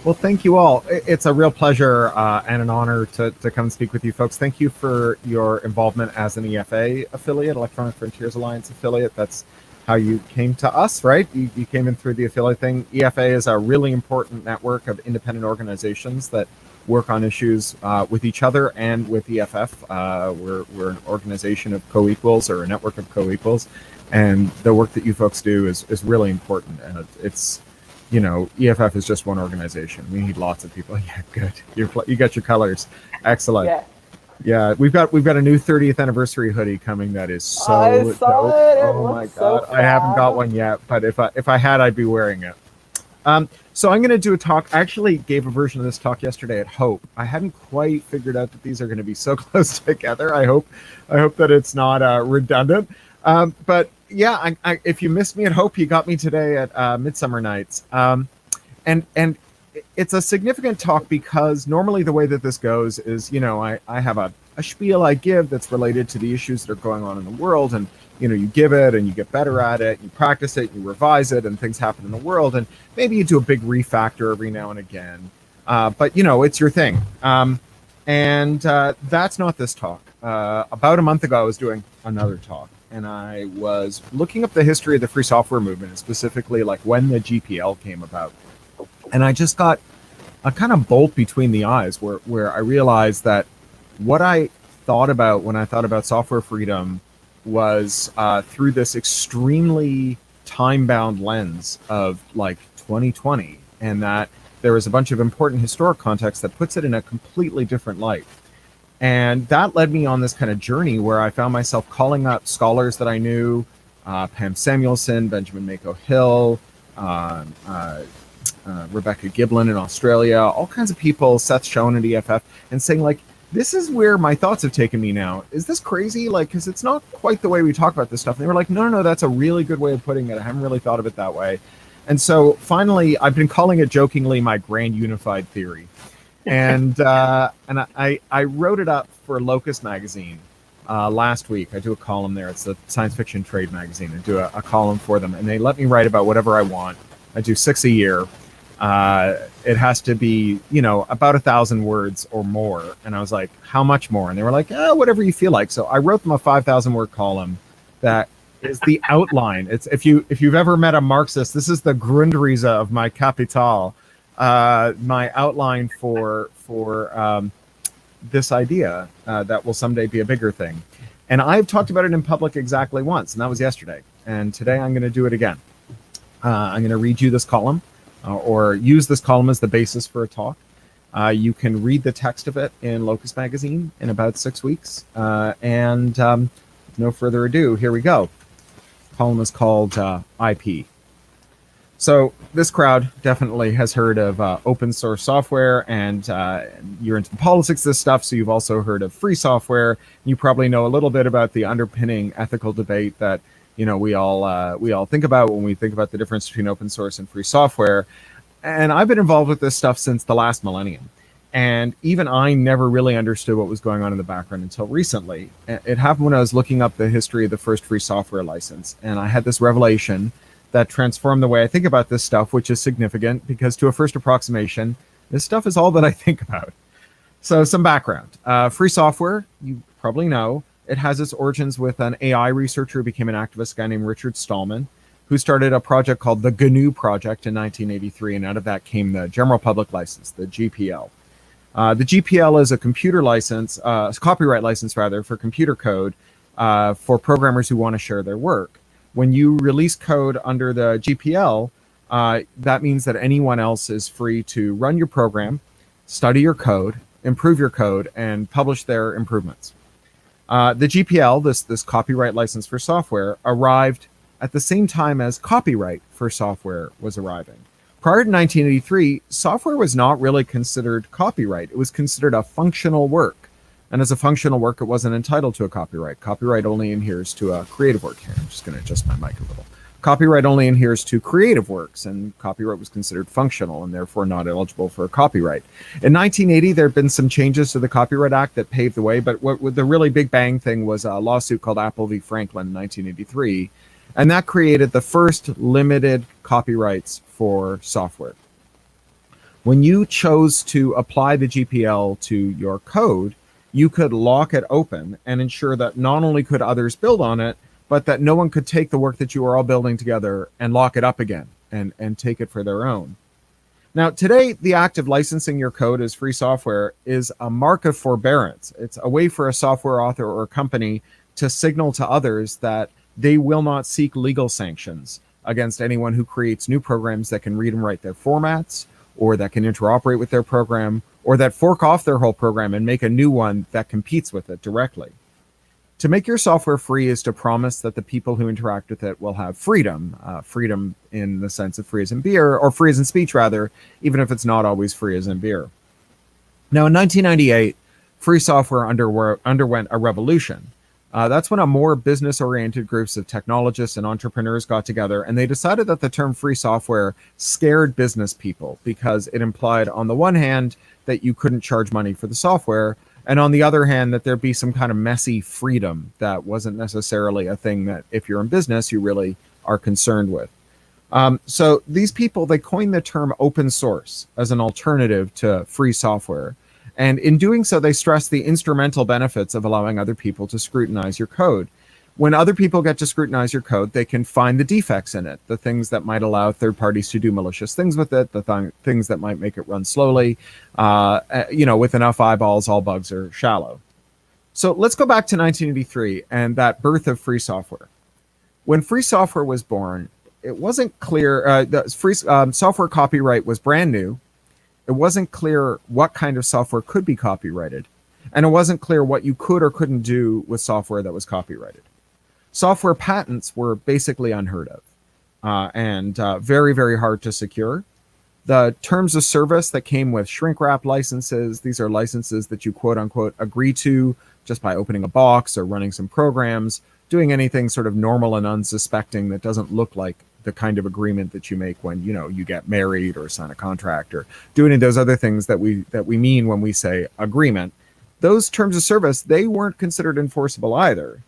Well, thank you all. It's a real pleasure and an honor to come and speak with you folks. Thank you for your involvement as an EFA affiliate, Electronic Frontiers Alliance affiliate. That's how you came to us, right? You came in through the affiliate thing. EFA is a really important network of independent organizations that work on issues with each other and with EFF. We're an organization of co-equals, or a network of co-equals. And the work that you folks do is really important. And it's EFF is just one organization. We need lots of people. Yeah, good. You got your colors. Excellent. Yeah. Yeah, we've got a new 30th anniversary hoodie coming that is so I saw dope. it. It Oh my looks so god, I haven't got fab. one yet, but if I had, I'd be wearing it. So I'm going to do a talk. I actually gave a version of this talk yesterday at Hope. I hadn't quite figured out that these are going to be so close together. I hope that it's not redundant. But yeah, if you missed me at Hope, you got me today at Midsummer Nights. And it's a significant talk because normally the way that this goes is, I have a spiel I give that's related to the issues that are going on in the world, and you give it and you get better at it, you practice it, you revise it, and things happen in the world, and maybe you do a big refactor every now and again. But it's your thing. And that's not this talk. About a month ago, I was doing another talk, and I was looking up the history of the free software movement, and specifically like when the GPL came about. And I just got a kind of bolt between the eyes where I realized that what I thought about when I thought about software freedom was through this extremely time-bound lens of like 2020, and that there was a bunch of important historic context that puts it in a completely different light. And that led me on this kind of journey where I found myself calling up scholars that I knew, Pam Samuelson, Benjamin Mako Hill, Rebecca Giblin in Australia, all kinds of people, Seth Schoen at EFF, and saying like, this is where my thoughts have taken me now. Is this crazy? Like, because it's not quite the way we talk about this stuff. And they were like, no, that's a really good way of putting it. I haven't really thought of it that way. And so finally, I've been calling it jokingly my grand unified theory. And I wrote it up for Locus magazine last week. I do a column there. It's the science fiction trade magazine. I do a column for them, and they let me write about whatever I want. I do 6 a year. It has to be, about 1,000 words or more. And I was like, how much more? And they were like, whatever you feel like. So I wrote them a 5,000 word column that is the outline. It's if you've ever met a Marxist, this is the Grundrisse of my Capital, my outline for this idea that will someday be a bigger thing. And I've talked about it in public exactly once, and that was yesterday. And today I'm going to do it again. I'm going to read you this column. Or use this column as the basis for a talk. You can read the text of it in Locus magazine in about 6 weeks. And no further ado, here we go. The column is called IP. So this crowd definitely has heard of open source software, and you're into the politics of this stuff, so you've also heard of free software. You probably know a little bit about the underpinning ethical debate that we all think about when we think about the difference between open source and free software. And I've been involved with this stuff since the last millennium. And even I never really understood what was going on in the background until recently. It happened when I was looking up the history of the first free software license. And I had this revelation that transformed the way I think about this stuff, which is significant because to a first approximation, this stuff is all that I think about. So some background. Free software, you probably know, it has its origins with an AI researcher who became an activist, a guy named Richard Stallman, who started a project called the GNU Project in 1983, and out of that came the General Public License, the GPL. The GPL is a computer license, copyright license rather, for computer code for programmers who want to share their work. When you release code under the GPL, that means that anyone else is free to run your program, study your code, improve your code, and publish their improvements. The GPL, this copyright license for software, arrived at the same time as copyright for software was arriving. Prior to 1983, software was not really considered copyright. It was considered a functional work. And as a functional work, it wasn't entitled to a copyright. Copyright only adheres to a creative work. Here, I'm just going to adjust my mic a little. Copyright only adheres to creative works, and copyright was considered functional and therefore not eligible for a copyright. In 1980, there had been some changes to the Copyright Act that paved the way, but what the really big bang thing was a lawsuit called Apple v. Franklin in 1983, and that created the first limited copyrights for software. When you chose to apply the GPL to your code, you could lock it open and ensure that not only could others build on it, but that no one could take the work that you are all building together and lock it up again and take it for their own. Now, today, the act of licensing your code as free software is a mark of forbearance. It's a way for a software author or a company to signal to others that they will not seek legal sanctions against anyone who creates new programs that can read and write their formats, or that can interoperate with their program, or that fork off their whole program and make a new one that competes with it directly. To make your software free is to promise that the people who interact with it will have freedom, freedom in the sense of free as in beer, or free as in speech rather, even if it's not always free as in beer. Now, in 1998, free software underwent a revolution. That's when a more business-oriented groups of technologists and entrepreneurs got together, and they decided that the term free software scared business people because it implied, on the one hand, that you couldn't charge money for the software, and on the other hand, that there'd be some kind of messy freedom that wasn't necessarily a thing that, if you're in business, you really are concerned with. So these people, they coined the term open source as an alternative to free software. And in doing so, they stress the instrumental benefits of allowing other people to scrutinize your code. When other people get to scrutinize your code, they can find the defects in it, the things that might allow third parties to do malicious things with it, the things that might make it run slowly. With enough eyeballs, all bugs are shallow. So let's go back to 1983 and that birth of free software. When free software was born, it wasn't clear, the free software copyright was brand new. It wasn't clear what kind of software could be copyrighted, and it wasn't clear what you could or couldn't do with software that was copyrighted. Software patents were basically unheard of and very, very hard to secure. The terms of service that came with shrink wrap licenses, these are licenses that you quote unquote agree to just by opening a box or running some programs, doing anything sort of normal and unsuspecting that doesn't look like the kind of agreement that you make when you get married or sign a contract or do any of those other things that we mean when we say agreement. Those terms of service, they weren't considered enforceable either.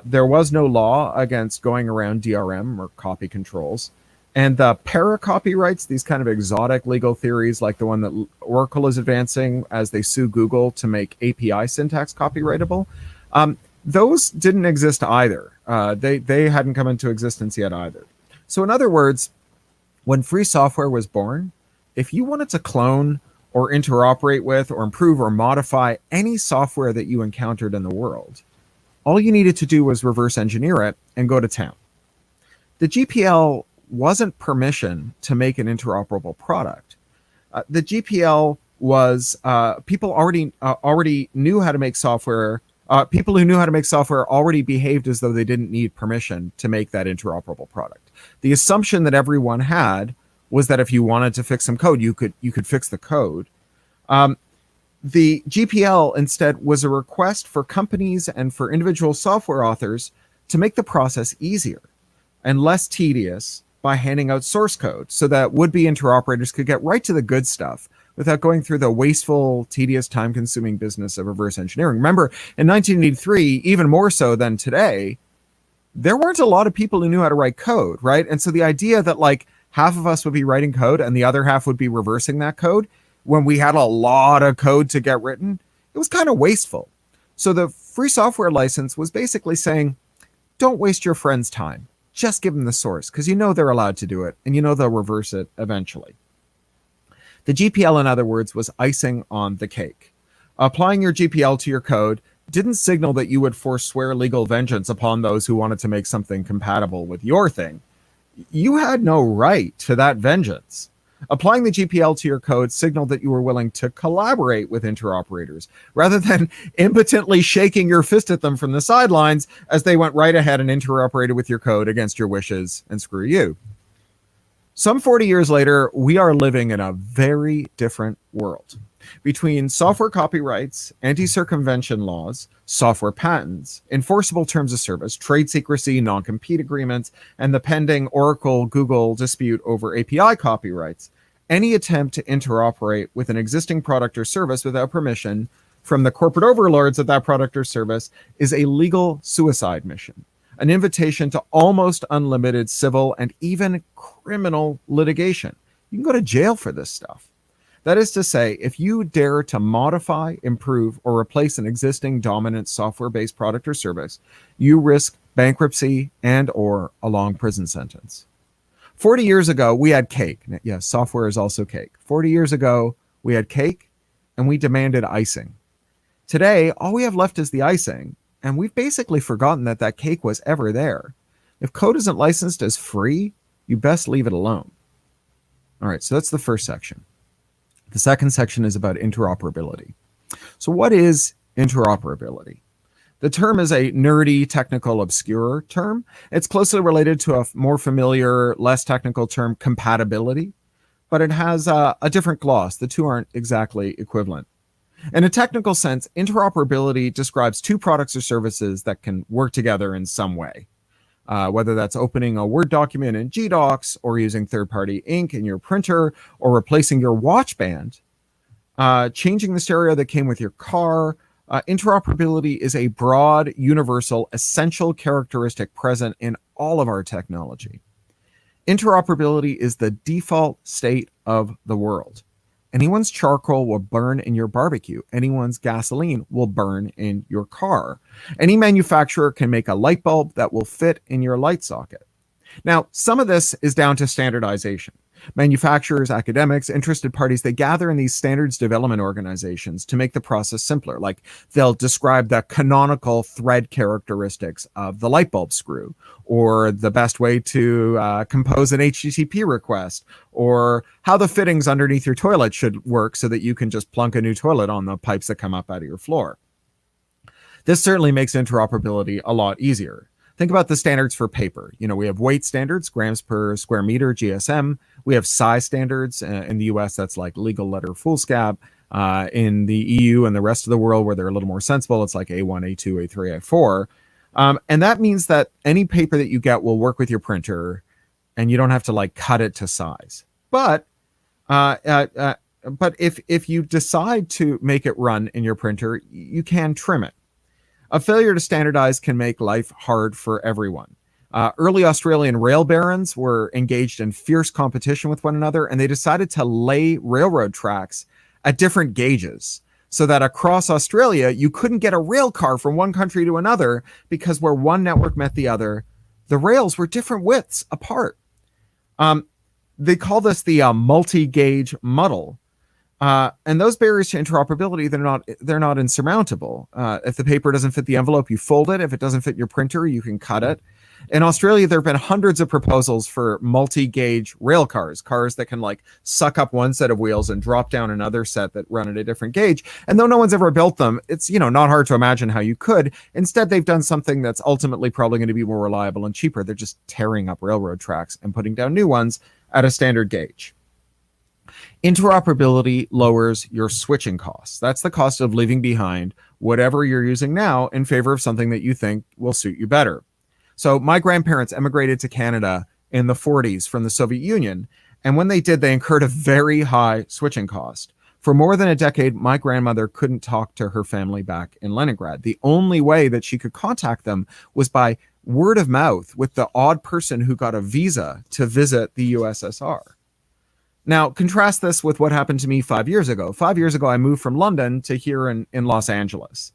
There was no law against going around DRM or copy controls. And the para-copyrights, these kind of exotic legal theories like the one that Oracle is advancing as they sue Google to make API syntax copyrightable, those didn't exist either. They hadn't come into existence yet either. So in other words, when free software was born, if you wanted to clone or interoperate with or improve or modify any software that you encountered in the world, all you needed to do was reverse engineer it and go to town. The GPL wasn't permission to make an interoperable product. The GPL was people already knew how to make software. People who knew how to make software already behaved as though they didn't need permission to make that interoperable product. The assumption that everyone had was that if you wanted to fix some code, you could fix the code. The GPL instead was a request for companies and for individual software authors to make the process easier and less tedious by handing out source code so that would-be interoperators could get right to the good stuff without going through the wasteful, tedious, time-consuming business of reverse engineering. Remember, in 1983, even more so than today, there weren't a lot of people who knew how to write code, right? And so the idea that like half of us would be writing code and the other half would be reversing that code when we had a lot of code to get written, it was kind of wasteful. So the free software license was basically saying, don't waste your friend's time. Just give them the source because they're allowed to do it and they'll reverse it eventually. The GPL, in other words, was icing on the cake. Applying your GPL to your code didn't signal that you would forswear legal vengeance upon those who wanted to make something compatible with your thing. You had no right to that vengeance. Applying the GPL to your code signaled that you were willing to collaborate with interoperators rather than impotently shaking your fist at them from the sidelines as they went right ahead and interoperated with your code against your wishes and screw you. Some 40 years later, we are living in a very different world. Between software copyrights, anti-circumvention laws, software patents, enforceable terms of service, trade secrecy, non-compete agreements, and the pending Oracle-Google dispute over API copyrights, any attempt to interoperate with an existing product or service without permission from the corporate overlords of that product or service is a legal suicide mission, an invitation to almost unlimited civil and even criminal litigation. You can go to jail for this stuff. That is to say, if you dare to modify, improve, or replace an existing dominant software-based product or service, you risk bankruptcy and or a long prison sentence. 40 years ago, we had cake. Yes, software is also cake. 40 years ago, we had cake and we demanded icing. Today, all we have left is the icing, and we've basically forgotten that that cake was ever there. If code isn't licensed as free, you best leave it alone. All right, so that's the first section. The second section is about interoperability. So what is interoperability? The term is a nerdy, technical, obscure term. It's closely related to a more familiar, less technical term, compatibility, but it has a different gloss. The two aren't exactly equivalent. In a technical sense, interoperability describes two products or services that can work together in some way. Whether that's opening a Word document in GDocs, or using third-party ink in your printer, or replacing your watch band, changing the stereo that came with your car. Interoperability is a broad, universal, essential characteristic present in all of our technology. Interoperability is the default state of the world. Anyone's charcoal will burn in your barbecue. Anyone's gasoline will burn in your car. Any manufacturer can make a light bulb that will fit in your light socket. Now, some of this is down to standardization. Manufacturers, academics, interested parties, they gather in these standards development organizations to make the process simpler. Like, they'll describe the canonical thread characteristics of the light bulb screw, or the best way to compose an HTTP request, or how the fittings underneath your toilet should work so that you can just plunk a new toilet on the pipes that come up out of your floor. This certainly makes interoperability a lot easier. Think about the standards for paper. You know, we have weight standards, grams per square meter, GSM. We have size standards. In the US, that's like legal letter foolscap. In the EU and the rest of the world, where they're a little more sensible, it's like A1, A2, A3, A4. And that means that any paper that you get will work with your printer, and you don't have to like cut it to size. But if you decide to make it run in your printer, you can trim it. A failure to standardize can make life hard for everyone. Early Australian rail barons were engaged in fierce competition with one another, and they decided to lay railroad tracks at different gauges so that across Australia, you couldn't get a rail car from one country to another, because where one network met the other, the rails were different widths apart. They call this the multi-gauge muddle. And those barriers to interoperability, they're not insurmountable. If the paper doesn't fit the envelope, you fold it. If it doesn't fit your printer, you can cut it. In Australia, there have been hundreds of proposals for multi-gauge rail cars that can like suck up one set of wheels and drop down another set that run at a different gauge. And though no one's ever built them, it's, you know, not hard to imagine how you could. Instead, they've done something that's ultimately probably going to be more reliable and cheaper. They're just tearing up railroad tracks and putting down new ones at a standard gauge. Interoperability lowers your switching costs. That's the cost of leaving behind whatever you're using now in favor of something that you think will suit you better. So my grandparents emigrated to Canada in the 40s from the Soviet Union, and when they did, they incurred a very high switching cost. For more than a decade, my grandmother couldn't talk to her family back in Leningrad. The only way that she could contact them was by word of mouth with the odd person who got a visa to visit the USSR. Now, contrast this with what happened to me 5 years ago. 5 years ago, I moved from London to here in Los Angeles.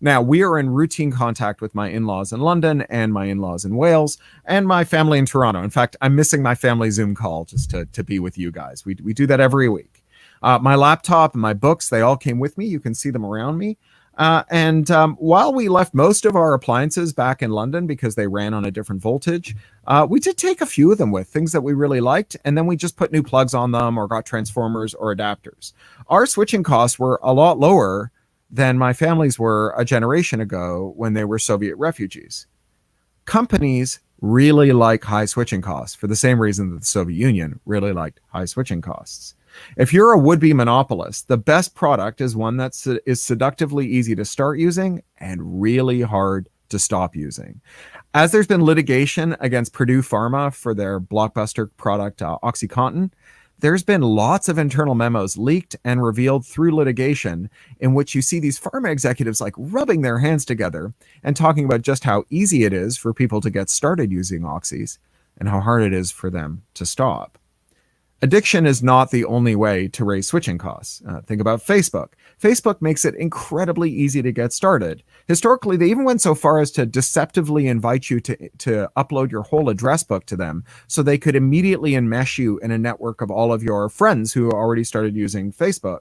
Now, we are in routine contact with my in-laws in London and my in-laws in Wales and my family in Toronto. In fact, I'm missing my family Zoom call just to be with you guys. We do that every week. My laptop and my books, they all came with me. You can see them around me. And while we left most of our appliances back in London because they ran on a different voltage, we did take a few of them with, things that we really liked, and then we just put new plugs on them or got transformers or adapters. Our switching costs were a lot lower than my family's were a generation ago when they were Soviet refugees. Companies really like high switching costs for the same reason that the Soviet Union really liked high switching costs. If you're a would-be monopolist, the best product is one that is seductively easy to start using and really hard to stop using. As there's been litigation against Purdue Pharma for their blockbuster product OxyContin, there's been lots of internal memos leaked and revealed through litigation in which you see these pharma executives like rubbing their hands together and talking about just how easy it is for people to get started using oxys and how hard it is for them to stop. Addiction is not the only way to raise switching costs. Think about Facebook. Facebook makes it incredibly easy to get started. Historically, they even went so far as to deceptively invite you to upload your whole address book to them so they could immediately enmesh you in a network of all of your friends who already started using Facebook.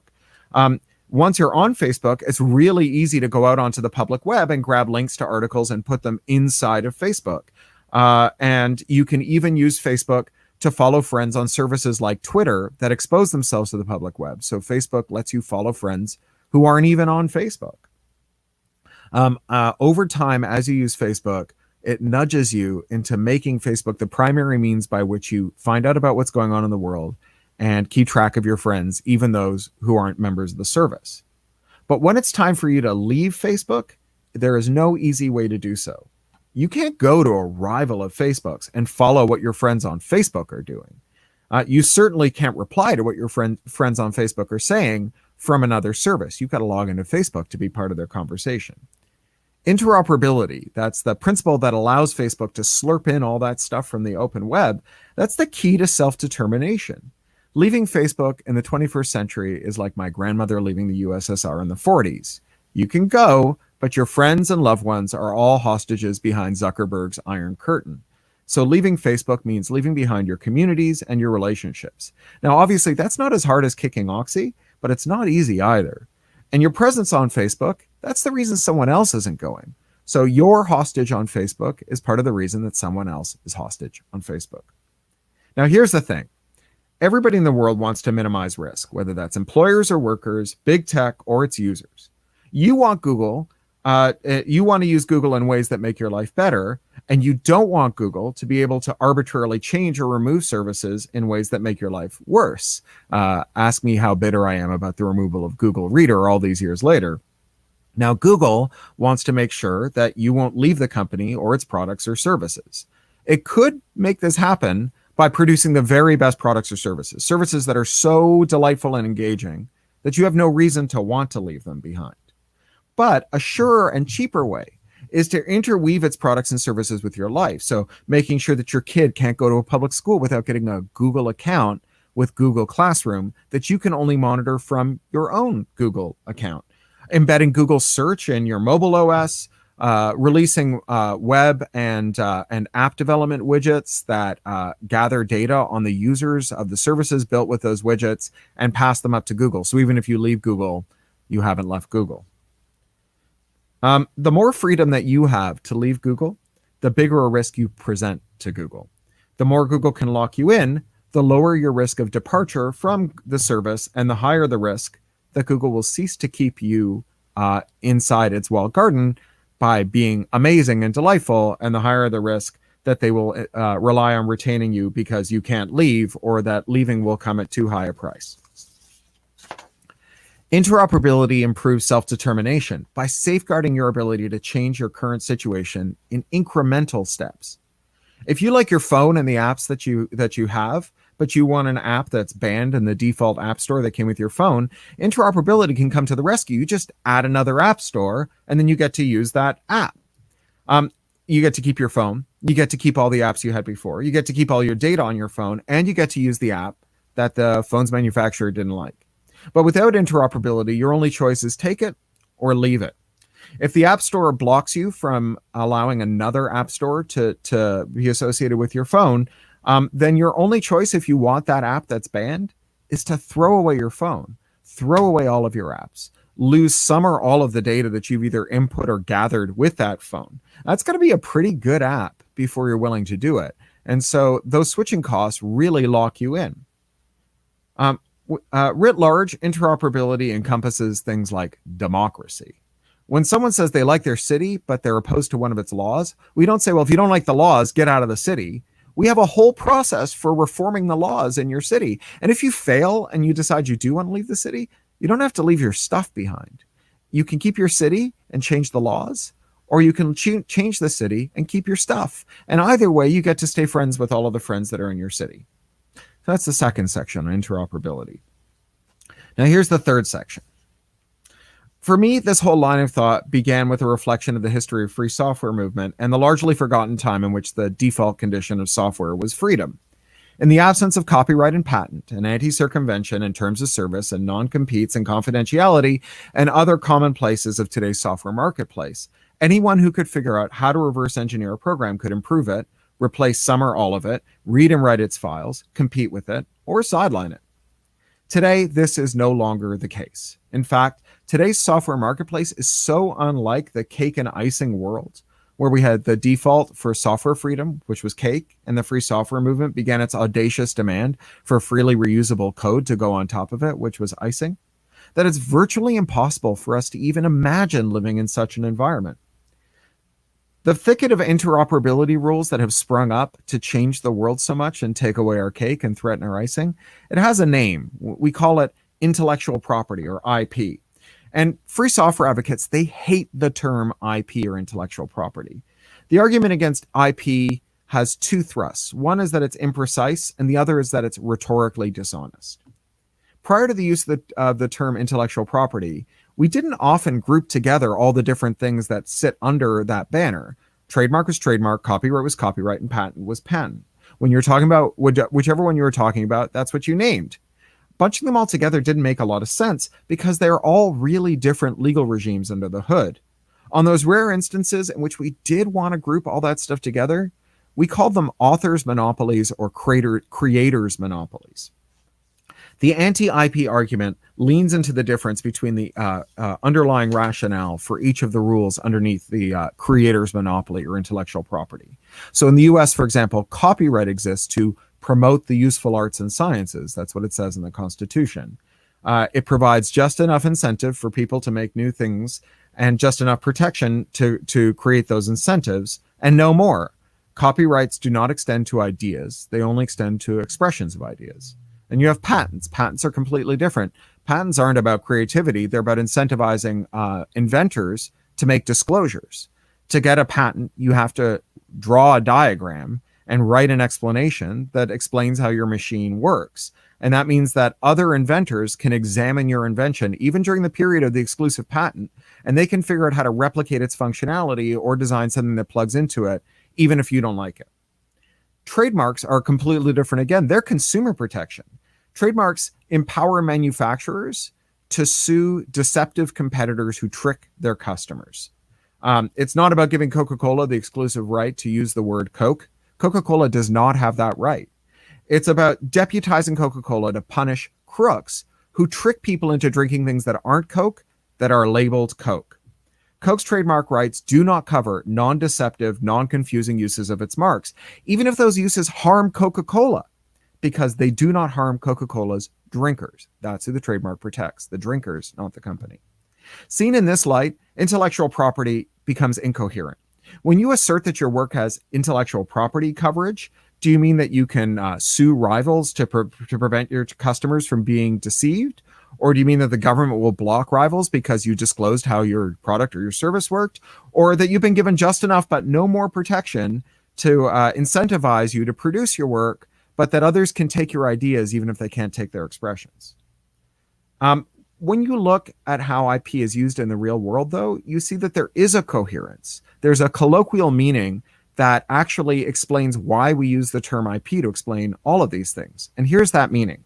Once you're on Facebook, it's really easy to go out onto the public web and grab links to articles and put them inside of Facebook. And you can even use Facebook to follow friends on services like Twitter that expose themselves to the public web. So Facebook lets you follow friends who aren't even on Facebook. Over time, as you use Facebook, it nudges you into making Facebook the primary means by which you find out about what's going on in the world and keep track of your friends, even those who aren't members of the service. But when it's time for you to leave Facebook, there is no easy way to do so. You can't go to a rival of Facebook's and follow what your friends on Facebook are doing. You certainly can't reply to what your friends on Facebook are saying from another service. You've got to log into Facebook to be part of their conversation. Interoperability, that's the principle that allows Facebook to slurp in all that stuff from the open web. That's the key to self-determination. Leaving Facebook in the 21st century is like my grandmother leaving the USSR in the 40s. You can go, but your friends and loved ones are all hostages behind Zuckerberg's Iron Curtain. So leaving Facebook means leaving behind your communities and your relationships. Now, obviously, that's not as hard as kicking Oxy, but it's not easy either. And your presence on Facebook, that's the reason someone else isn't going. So your hostage on Facebook is part of the reason that someone else is hostage on Facebook. Now, here's the thing. Everybody in the world wants to minimize risk, whether that's employers or workers, big tech, or its users. You want Google. You want to use Google in ways that make your life better, and you don't want Google to be able to arbitrarily change or remove services in ways that make your life worse. Ask me how bitter I am about the removal of Google Reader all these years later. Now, Google wants to make sure that you won't leave the company or its products or services. It could make this happen by producing the very best products or services that are so delightful and engaging that you have no reason to want to leave them behind. But a surer and cheaper way is to interweave its products and services with your life. So making sure that your kid can't go to a public school without getting a Google account with Google Classroom that you can only monitor from your own Google account. Embedding Google Search in your mobile OS, releasing web and app development widgets that gather data on the users of the services built with those widgets and pass them up to Google. So even if you leave Google, you haven't left Google. The more freedom that you have to leave Google, the bigger a risk you present to Google. The more Google can lock you in, the lower your risk of departure from the service and the higher the risk that Google will cease to keep you inside its walled garden by being amazing and delightful, and the higher the risk that they will rely on retaining you because you can't leave, or that leaving will come at too high a price. Interoperability improves self-determination by safeguarding your ability to change your current situation in incremental steps. If you like your phone and the apps that you have, but you want an app that's banned in the default app store that came with your phone, interoperability can come to the rescue. You just add another app store, and then you get to use that app. You get to keep your phone. You get to keep all the apps you had before. You get to keep all your data on your phone, and you get to use the app that the phone's manufacturer didn't like. But without interoperability, your only choice is take it or leave it. If the App Store blocks you from allowing another App Store to be associated with your phone, then your only choice, if you want that app that's banned, is to throw away your phone, throw away all of your apps, lose some or all of the data that you've either input or gathered with that phone. That's going to be a pretty good app before you're willing to do it. And so those switching costs really lock you in. Writ large, interoperability encompasses things like democracy. When someone says they like their city, but they're opposed to one of its laws, we don't say, well, if you don't like the laws, get out of the city. We have a whole process for reforming the laws in your city. And if you fail and you decide you do want to leave the city, you don't have to leave your stuff behind. You can keep your city and change the laws, or you can change the city and keep your stuff. And either way, you get to stay friends with all of the friends that are in your city. So that's the second section on interoperability. Now here's the third section. For me, this whole line of thought began with a reflection of the history of free software movement and the largely forgotten time in which the default condition of software was freedom. In the absence of copyright and patent, and anti-circumvention and terms of service and non-competes and confidentiality and other commonplaces of today's software marketplace, anyone who could figure out how to reverse engineer a program could improve it, replace some or all of it, read and write its files, compete with it, or sideline it. Today, this is no longer the case. In fact, today's software marketplace is so unlike the cake and icing world, where we had the default for software freedom, which was cake, and the free software movement began its audacious demand for freely reusable code to go on top of it, which was icing, that it's virtually impossible for us to even imagine living in such an environment. The thicket of interoperability rules that have sprung up to change the world so much and take away our cake and threaten our icing, it has a name. We call it intellectual property, or IP. And free software advocates, they hate the term IP, or intellectual property. The argument against IP has two thrusts. One is that it's imprecise, and the other is that it's rhetorically dishonest. Prior to the use of the term intellectual property, we didn't often group together all the different things that sit under that banner. Trademark was trademark, copyright was copyright, and patent was patent. When you're talking about whichever one you were talking about, that's what you named. Bunching them all together didn't make a lot of sense because they're all really different legal regimes under the hood. On those rare instances in which we did want to group all that stuff together, we called them authors' monopolies or creators' monopolies. The anti-IP argument leans into the difference between the underlying rationale for each of the rules underneath the creator's monopoly or intellectual property. So in the US, for example, copyright exists to promote the useful arts and sciences. That's what it says in the Constitution. It provides just enough incentive for people to make new things and just enough protection to create those incentives, and no more. Copyrights do not extend to ideas. They only extend to expressions of ideas. And you have patents. Patents are completely different. Patents aren't about creativity. They're about incentivizing inventors to make disclosures. To get a patent, you have to draw a diagram and write an explanation that explains how your machine works. And that means that other inventors can examine your invention, even during the period of the exclusive patent, and they can figure out how to replicate its functionality or design something that plugs into it, even if you don't like it. Trademarks are completely different again. They're consumer protection. Trademarks empower manufacturers to sue deceptive competitors who trick their customers. It's not about giving Coca-Cola the exclusive right to use the word Coke. Coca-Cola does not have that right. It's about deputizing Coca-Cola to punish crooks who trick people into drinking things that aren't Coke, that are labeled Coke. Coke's trademark rights do not cover non-deceptive, non-confusing uses of its marks, even if those uses harm Coca-Cola, because they do not harm Coca-Cola's drinkers. That's who the trademark protects, the drinkers, not the company. Seen in this light, intellectual property becomes incoherent. When you assert that your work has intellectual property coverage, do you mean that you can sue rivals to prevent your customers from being deceived? Or do you mean that the government will block rivals because you disclosed how your product or your service worked? Or that you've been given just enough but no more protection to incentivize you to produce your work, but that others can take your ideas even if they can't take their expressions? When you look at how IP is used in the real world, though, you see that there is a coherence. There's a colloquial meaning that actually explains why we use the term IP to explain all of these things. And here's that meaning.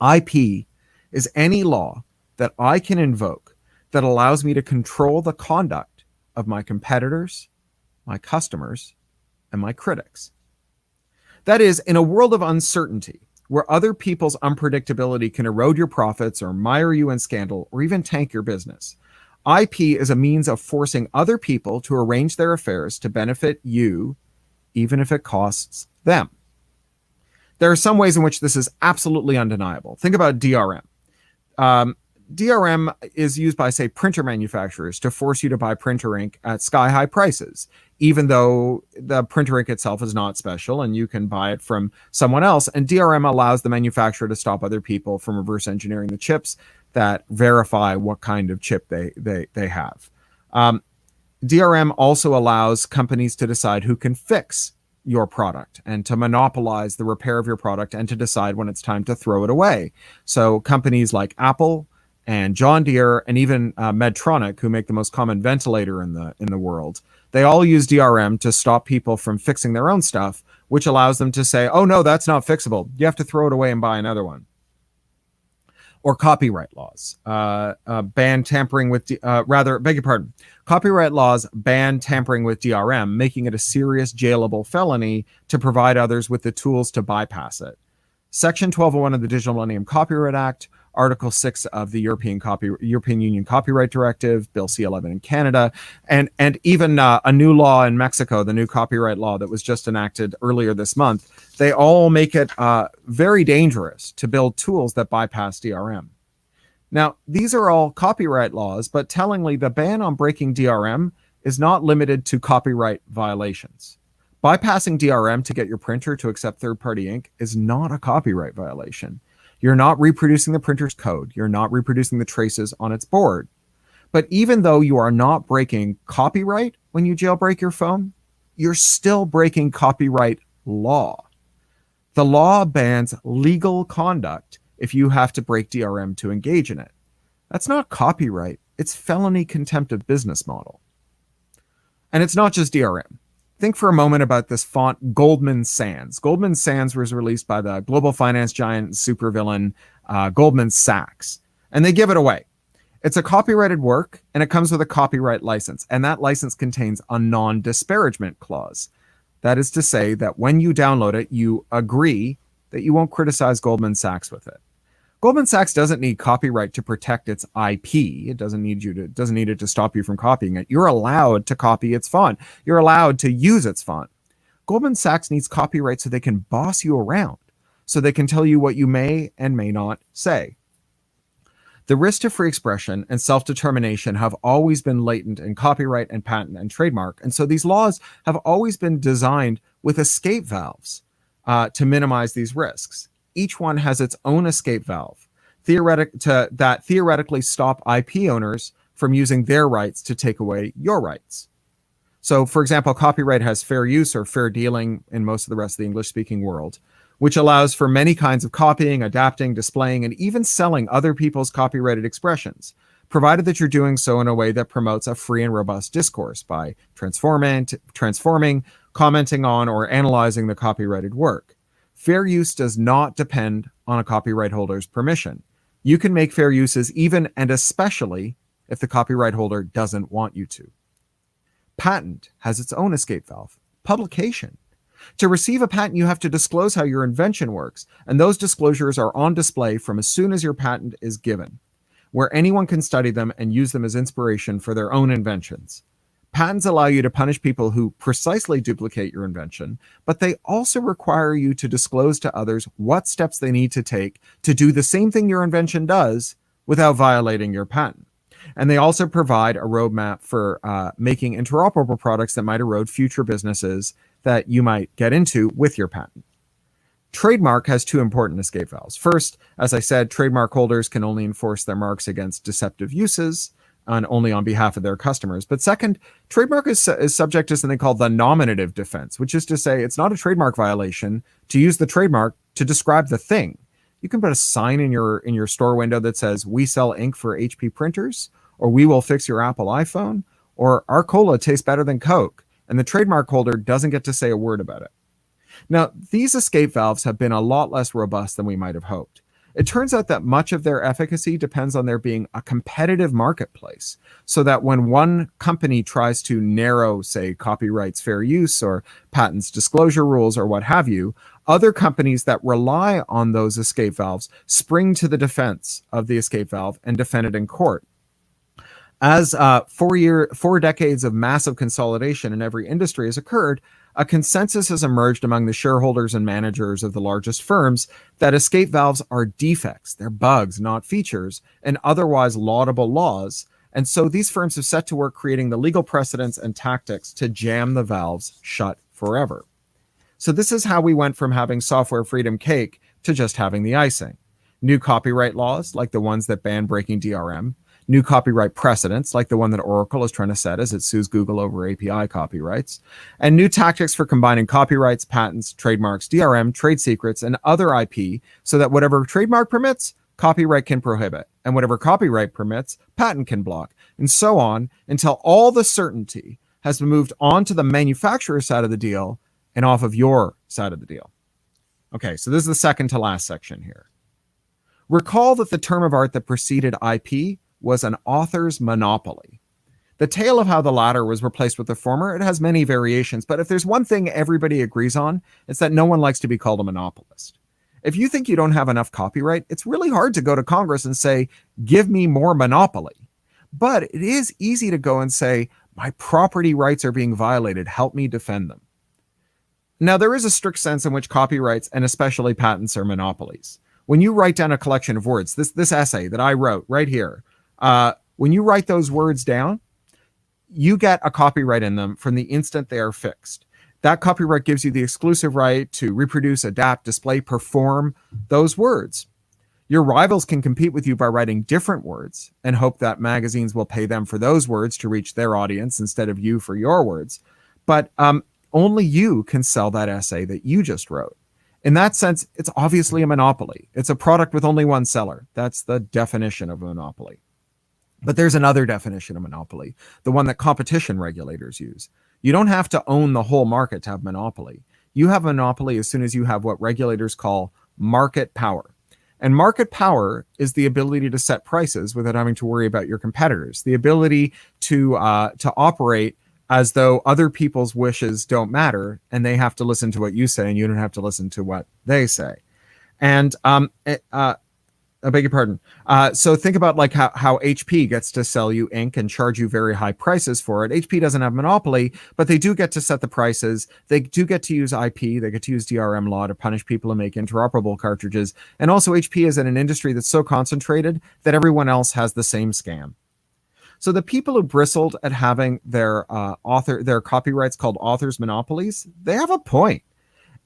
IP is any law that I can invoke that allows me to control the conduct of my competitors, my customers, and my critics. That is, in a world of uncertainty, where other people's unpredictability can erode your profits or mire you in scandal or even tank your business, IP is a means of forcing other people to arrange their affairs to benefit you, even if it costs them. There are some ways in which this is absolutely undeniable. Think about DRM. DRM is used by, say, printer manufacturers to force you to buy printer ink at sky-high prices, even though the printer ink itself is not special and you can buy it from someone else. And DRM allows the manufacturer to stop other people from reverse engineering the chips that verify what kind of chip they have. DRM also allows companies to decide who can fix your product and to monopolize the repair of your product and to decide when it's time to throw it away. So companies like Apple and John Deere and even Medtronic, who make the most common ventilator in the world, they all use DRM to stop people from fixing their own stuff which allows them to say, oh, no, that's not fixable. You have to throw it away and buy another one. Or copyright laws ban tampering with, beg your pardon, copyright laws ban tampering with DRM, making it a serious jailable felony to provide others with the tools to bypass it. Section 1201 of the Digital Millennium Copyright Act, Article 6 of the European Union Copyright Directive, Bill C-11 in Canada, and even a new law in Mexico, the new copyright law that was just enacted earlier this month. They all make it very dangerous to build tools that bypass DRM. Now, these are all copyright laws, but tellingly, the ban on breaking DRM is not limited to copyright violations. Bypassing DRM to get your printer to accept third-party ink is not a copyright violation. You're not reproducing the printer's code. You're not reproducing the traces on its board. But even though you are not breaking copyright when you jailbreak your phone, you're still breaking copyright law. The law bans legal conduct if you have to break DRM to engage in it. That's not copyright. It's felony contempt of business model. And it's not just DRM. Think for a moment about this font, Goldman Sachs. Goldman Sachs was released by the global finance giant supervillain Goldman Sachs, and they give it away. It's a copyrighted work, and it comes with a copyright license, and that license contains a non-disparagement clause. That is to say that when you download it, you agree that you won't criticize Goldman Sachs with it. Goldman Sachs doesn't need copyright to protect its IP. It doesn't need it to stop you from copying it. You're allowed to copy its font. You're allowed to use its font. Goldman Sachs needs copyright so they can boss you around, so they can tell you what you may and may not say. The risk to free expression and self-determination have always been latent in copyright and patent and trademark, and so these laws have always been designed with escape valves to minimize these risks. Each one has its own escape valve, that theoretically stop IP owners from using their rights to take away your rights. So, for example, copyright has fair use or fair dealing in most of the rest of the English-speaking world, which allows for many kinds of copying, adapting, displaying, and even selling other people's copyrighted expressions, provided that you're doing so in a way that promotes a free and robust discourse by transforming, commenting on, or analyzing the copyrighted work. Fair use does not depend on a copyright holder's permission. You can make fair uses even and especially if the copyright holder doesn't want you to. Patent has its own escape valve, publication. To receive a patent, you have to disclose how your invention works, and those disclosures are on display from as soon as your patent is given, where anyone can study them and use them as inspiration for their own inventions. Patents allow you to punish people who precisely duplicate your invention, but they also require you to disclose to others what steps they need to take to do the same thing your invention does without violating your patent. And they also provide a roadmap for making interoperable products that might erode future businesses that you might get into with your patent. Trademark has two important escape valves. First, as I said, trademark holders can only enforce their marks against deceptive uses and only on behalf of their customers. But second, trademark is subject to something called the nominative defense, which is to say it's not a trademark violation to use the trademark to describe the thing. You can put a sign in your store window that says, "We sell ink for HP printers," or "We will fix your Apple iPhone," or "Our cola tastes better than Coke," and the trademark holder doesn't get to say a word about it. Now, these escape valves have been a lot less robust than we might have hoped. It turns out that much of their efficacy depends on there being a competitive marketplace, so that when one company tries to narrow, say, copyright's fair use or patents disclosure rules or what have you, other companies that rely on those escape valves spring to the defense of the escape valve and defend it in court. As 4 decades of massive consolidation in every industry has occurred, a consensus has emerged among the shareholders and managers of the largest firms that escape valves are defects, they're bugs, not features, and otherwise laudable laws. And so these firms have set to work creating the legal precedents and tactics to jam the valves shut forever. So this is how we went from having software freedom cake to just having the icing. New copyright laws, like the ones that ban breaking DRM, new copyright precedents, like the one that Oracle is trying to set as it sues Google over API copyrights, and new tactics for combining copyrights, patents, trademarks, DRM, trade secrets, and other IP, so that whatever trademark permits, copyright can prohibit, and whatever copyright permits, patent can block, and so on, until all the certainty has been moved on to the manufacturer side of the deal and off of your side of the deal. Okay, so this is the second to last section here. Recall that the term of art that preceded IP was an author's monopoly. The tale of how the latter was replaced with the former, it has many variations, but if there's one thing everybody agrees on, it's that no one likes to be called a monopolist. If you think you don't have enough copyright, it's really hard to go to Congress and say, give me more monopoly. But it is easy to go and say, my property rights are being violated, help me defend them. Now, there is a strict sense in which copyrights, and especially patents, are monopolies. When you write down a collection of words, this essay that I wrote right here, when you write those words down, you get a copyright in them from the instant they are fixed. That copyright gives you the exclusive right to reproduce, adapt, display, perform those words. Your rivals can compete with you by writing different words and hope that magazines will pay them for those words to reach their audience instead of you for your words. But only you can sell that essay that you just wrote. In that sense, it's obviously a monopoly. It's a product with only one seller. That's the definition of a monopoly. But there's another definition of monopoly, the one that competition regulators use. You don't have to own the whole market to have monopoly. You have monopoly as soon as you have what regulators call market power. And market power is the ability to set prices without having to worry about your competitors, the ability to operate as though other people's wishes don't matter and they have to listen to what you say and you don't have to listen to what they say. And I beg your pardon. So think about like how HP gets to sell you ink and charge you very high prices for it. HP doesn't have monopoly, but they do get to set the prices. They do get to use IP. They get to use DRM law to punish people who make interoperable cartridges. And also HP is in an industry that's so concentrated that everyone else has the same scam. So the people who bristled at having their copyrights called authors' monopolies, they have a point.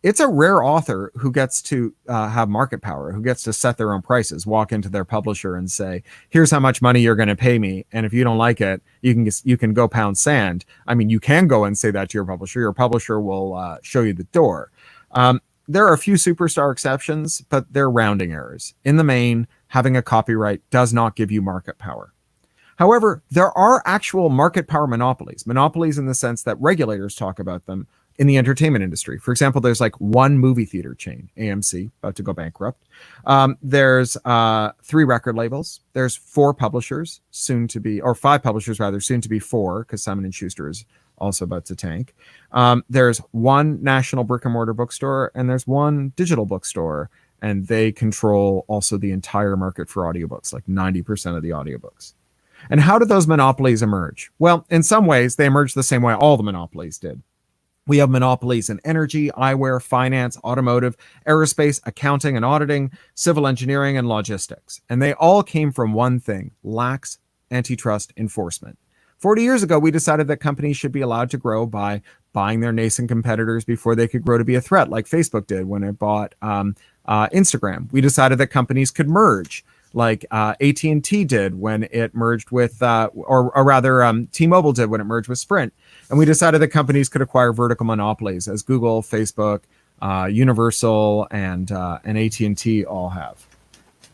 It's a rare author who gets to have market power, who gets to set their own prices, walk into their publisher and say, here's how much money you're going to pay me. And if you don't like it, you can go pound sand. I mean, you can go and say that to your publisher. Your publisher will show you the door. There are a few superstar exceptions, but they're rounding errors. In the main, having a copyright does not give you market power. However, there are actual market power monopolies in the sense that regulators talk about them in the entertainment industry. For example, there's like one movie theater chain, AMC, about to go bankrupt. There's 3 record labels. There's 4 publishers, soon to be, or 5 publishers rather, soon to be 4, because Simon & Schuster is also about to tank. There's 1 national brick and mortar bookstore, and there's 1 digital bookstore, and they control also the entire market for audiobooks, like 90% of the audiobooks. And how did those monopolies emerge? Well, in some ways, they emerged the same way all the monopolies did. We have monopolies in energy, eyewear, finance, automotive, aerospace, accounting and auditing, civil engineering, and logistics. And they all came from one thing: lax antitrust enforcement. 40 years ago, we decided that companies should be allowed to grow by buying their nascent competitors before they could grow to be a threat, like Facebook did when it bought Instagram. We decided that companies could merge, like AT&T did when it merged with, T-Mobile did when it merged with Sprint. And we decided that companies could acquire vertical monopolies, as Google, Facebook, Universal, and AT&T all have.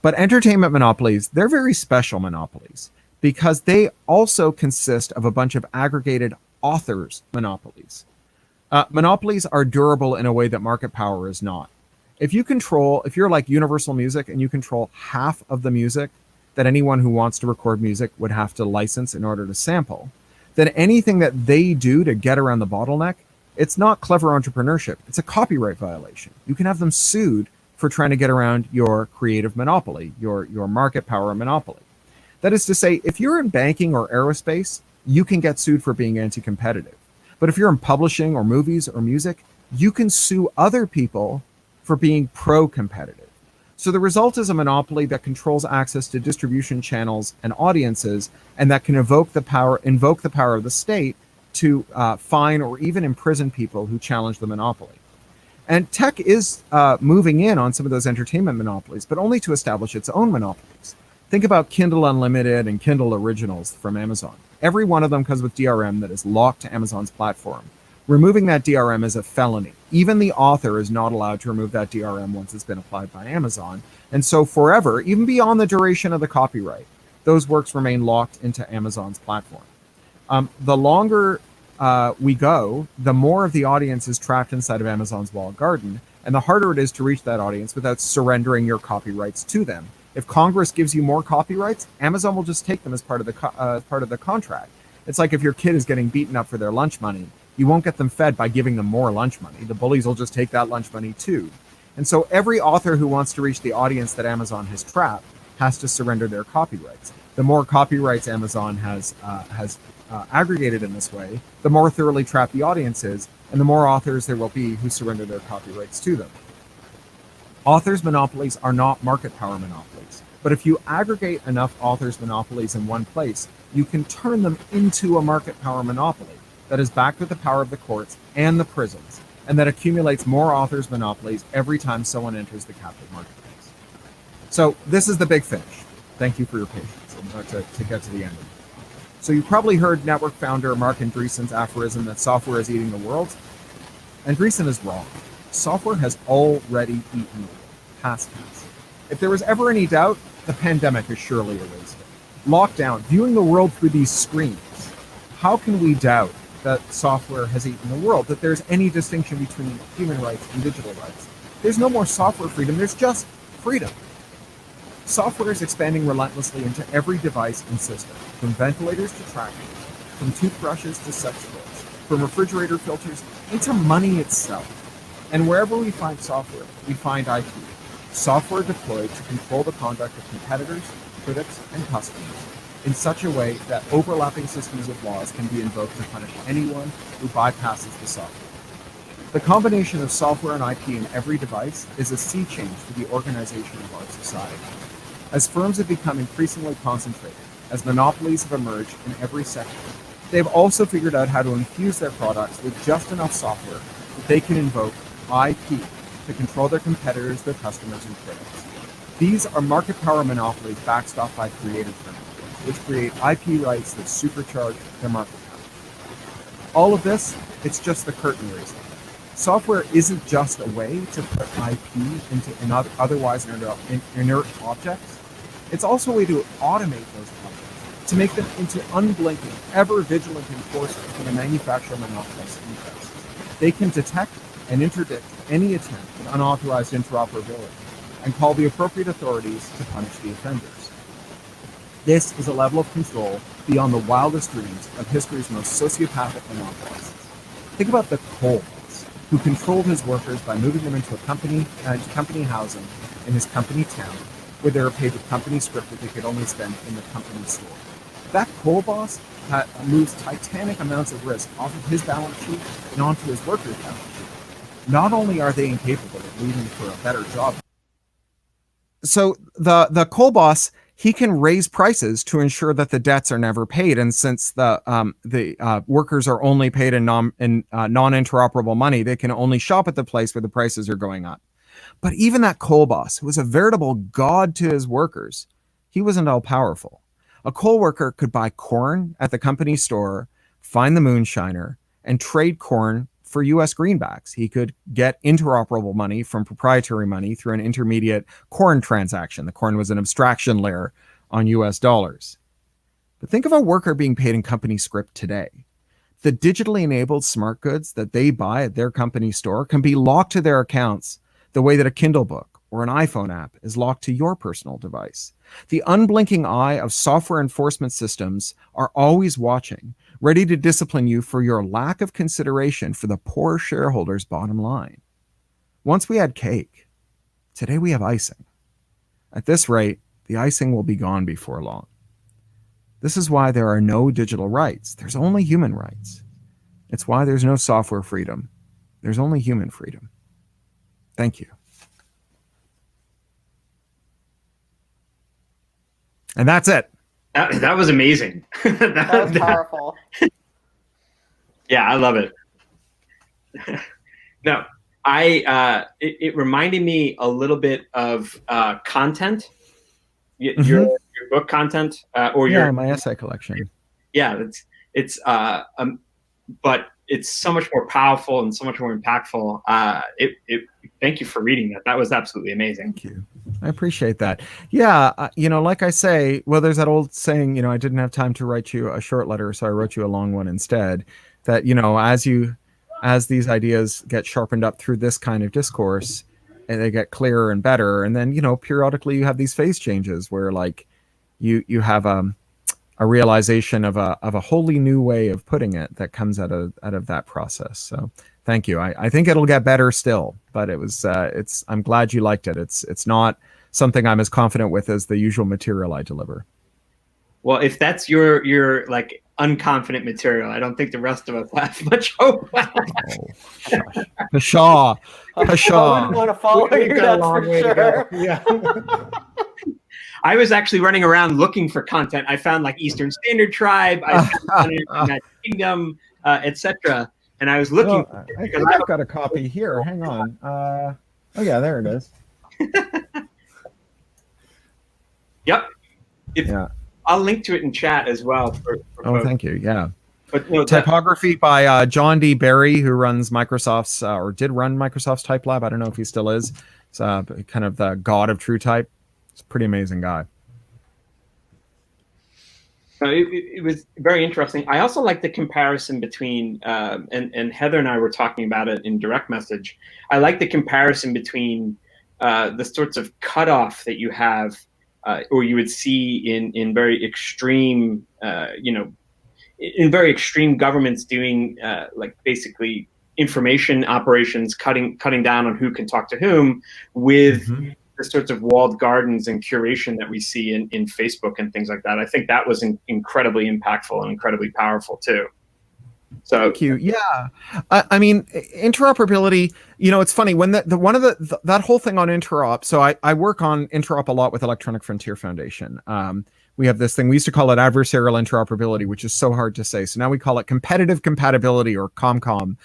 But entertainment monopolies, they're very special monopolies because they also consist of a bunch of aggregated authors' monopolies. Monopolies are durable in a way that market power is not. If you're like Universal Music and you control half of the music that anyone who wants to record music would have to license in order to sample, then anything that they do to get around the bottleneck, it's not clever entrepreneurship. It's a copyright violation. You can have them sued for trying to get around your creative monopoly, your market power monopoly. That is to say, if you're in banking or aerospace, you can get sued for being anti-competitive. But if you're in publishing or movies or music, you can sue other people for being pro-competitive. So the result is a monopoly that controls access to distribution channels and audiences, and that can invoke the power of the state to fine or even imprison people who challenge the monopoly. And tech is moving in on some of those entertainment monopolies, but only to establish its own monopolies. Think about Kindle Unlimited and Kindle Originals from Amazon. Every one of them comes with DRM that is locked to Amazon's platform. Removing that DRM is a felony. Even the author is not allowed to remove that DRM once it's been applied by Amazon. And so forever, even beyond the duration of the copyright, those works remain locked into Amazon's platform. The longer we go, the more of the audience is trapped inside of Amazon's walled garden, and the harder it is to reach that audience without surrendering your copyrights to them. If Congress gives you more copyrights, Amazon will just take them as part of the contract. It's like if your kid is getting beaten up for their lunch money, you won't get them fed by giving them more lunch money. The bullies will just take that lunch money too. And so every author who wants to reach the audience that Amazon has trapped has to surrender their copyrights. The more copyrights Amazon has aggregated in this way, the more thoroughly trapped the audience is, and the more authors there will be who surrender their copyrights to them. Authors' monopolies are not market power monopolies, but if you aggregate enough authors' monopolies in one place, you can turn them into a market power monopoly that is backed with the power of the courts and the prisons, and that accumulates more authors' monopolies every time someone enters the captive marketplace. So this is the big finish. Thank you for your patience. I'm about to get to the end of it. So you probably heard network founder Marc Andreessen's aphorism that software is eating the world. Andreessen is wrong. Software has already eaten the world, past tense. If there was ever any doubt, the pandemic has surely erased it. Lockdown, viewing the world through these screens. How can we doubt that software has eaten the world, that there's any distinction between human rights and digital rights? There's no more software freedom, there's just freedom. Software is expanding relentlessly into every device and system, from ventilators to tractors, from toothbrushes to sex toys, from refrigerator filters into money itself. And wherever we find software, we find IP. Software deployed to control the conduct of competitors, critics, and customers in such a way that overlapping systems of laws can be invoked to punish anyone who bypasses the software. The combination of software and IP in every device is a sea change for the organization of our society. As firms have become increasingly concentrated, as monopolies have emerged in every sector, they've also figured out how to infuse their products with just enough software that they can invoke IP to control their competitors, their customers, and critics. These are market power monopolies backstopped by creative firms, which create IP rights that supercharge their market power. All of this, it's just the curtain raising. Software isn't just a way to put IP into otherwise inert objects. It's also a way to automate those objects, to make them into unblinking, ever-vigilant enforcers for the manufacturer monopolist's interests. They can detect and interdict any attempt at unauthorized interoperability and call the appropriate authorities to punish the offenders. This is a level of control beyond the wildest dreams of history's most sociopathic monopolists. Think about the coal boss, who controlled his workers by moving them into company housing in his company town, where they were paid with company script that they could only spend in the company store. That coal boss moves titanic amounts of risk off of his balance sheet and onto his workers' balance sheet. Not only are they incapable of leaving for a better job, so the coal boss, he can raise prices to ensure that the debts are never paid. And since the workers are only paid in non-interoperable money, they can only shop at the place where the prices are going up. But even that coal boss, who was a veritable god to his workers, he wasn't all powerful. A coal worker could buy corn at the company store, find the moonshiner, and trade corn for US greenbacks. He could get interoperable money from proprietary money through an intermediate corn transaction. The corn was an abstraction layer on US dollars. But think of a worker being paid in company script today. The digitally enabled smart goods that they buy at their company store can be locked to their accounts the way that a Kindle book or an iPhone app is locked to your personal device. The unblinking eye of software enforcement systems are always watching, ready to discipline you for your lack of consideration for the poor shareholder's bottom line. Once we had cake, today we have icing. At this rate, the icing will be gone before long. This is why there are no digital rights. There's only human rights. It's why there's no software freedom. There's only human freedom. Thank you. And that's it. That was amazing. That was powerful. Yeah, I love it. No, it reminded me a little bit of content, your book content, or my essay collection. Yeah, but it's so much more powerful and so much more impactful. Thank you for reading that. That was absolutely amazing. Thank you. I appreciate that. Yeah, like I say, well, there's that old saying, I didn't have time to write you a short letter, so I wrote you a long one instead. that, you know, as these ideas get sharpened up through this kind of discourse, and they get clearer and better, and then, you know, periodically you have these phase changes where like you have a realization of a wholly new way of putting it that comes out of that process. So thank you. I think it'll get better still, but I'm glad you liked it. It's not something I'm as confident with as the usual material I deliver. Well, if that's your like unconfident material, I don't think the rest of us have much hope. Pshaw. I wouldn't want to follow you, that's for sure. Yeah. I was actually running around looking for content. I found like Eastern Standard Tribe, I found United Kingdom, etc. And I was looking. Well, I think I've got a copy here. Hang on. Oh yeah, there it is. Yep. Yeah. I'll link to it in chat as well. For folks. Thank you. Yeah. But no, Typography by John D. Barry, who runs Microsoft's or did run Microsoft's Type Lab. I don't know if he still is. It's kind of the god of true type. It's a pretty amazing guy. It was very interesting. I also like the comparison between, and Heather and I were talking about it in direct message. I like the comparison between the sorts of cutoff that you have, or you would see in very extreme, in very extreme governments doing like basically information operations, cutting down on who can talk to whom, with the sorts of walled gardens and curation that we see in Facebook and things like that. I think that was incredibly impactful and incredibly powerful too. So thank you. Yeah, I mean, interoperability. You know, it's funny when that whole thing on interop. So I work on interop a lot with Electronic Frontier Foundation. We have this thing, we used to call it adversarial interoperability, which is so hard to say. So now we call it competitive compatibility, or ComCom.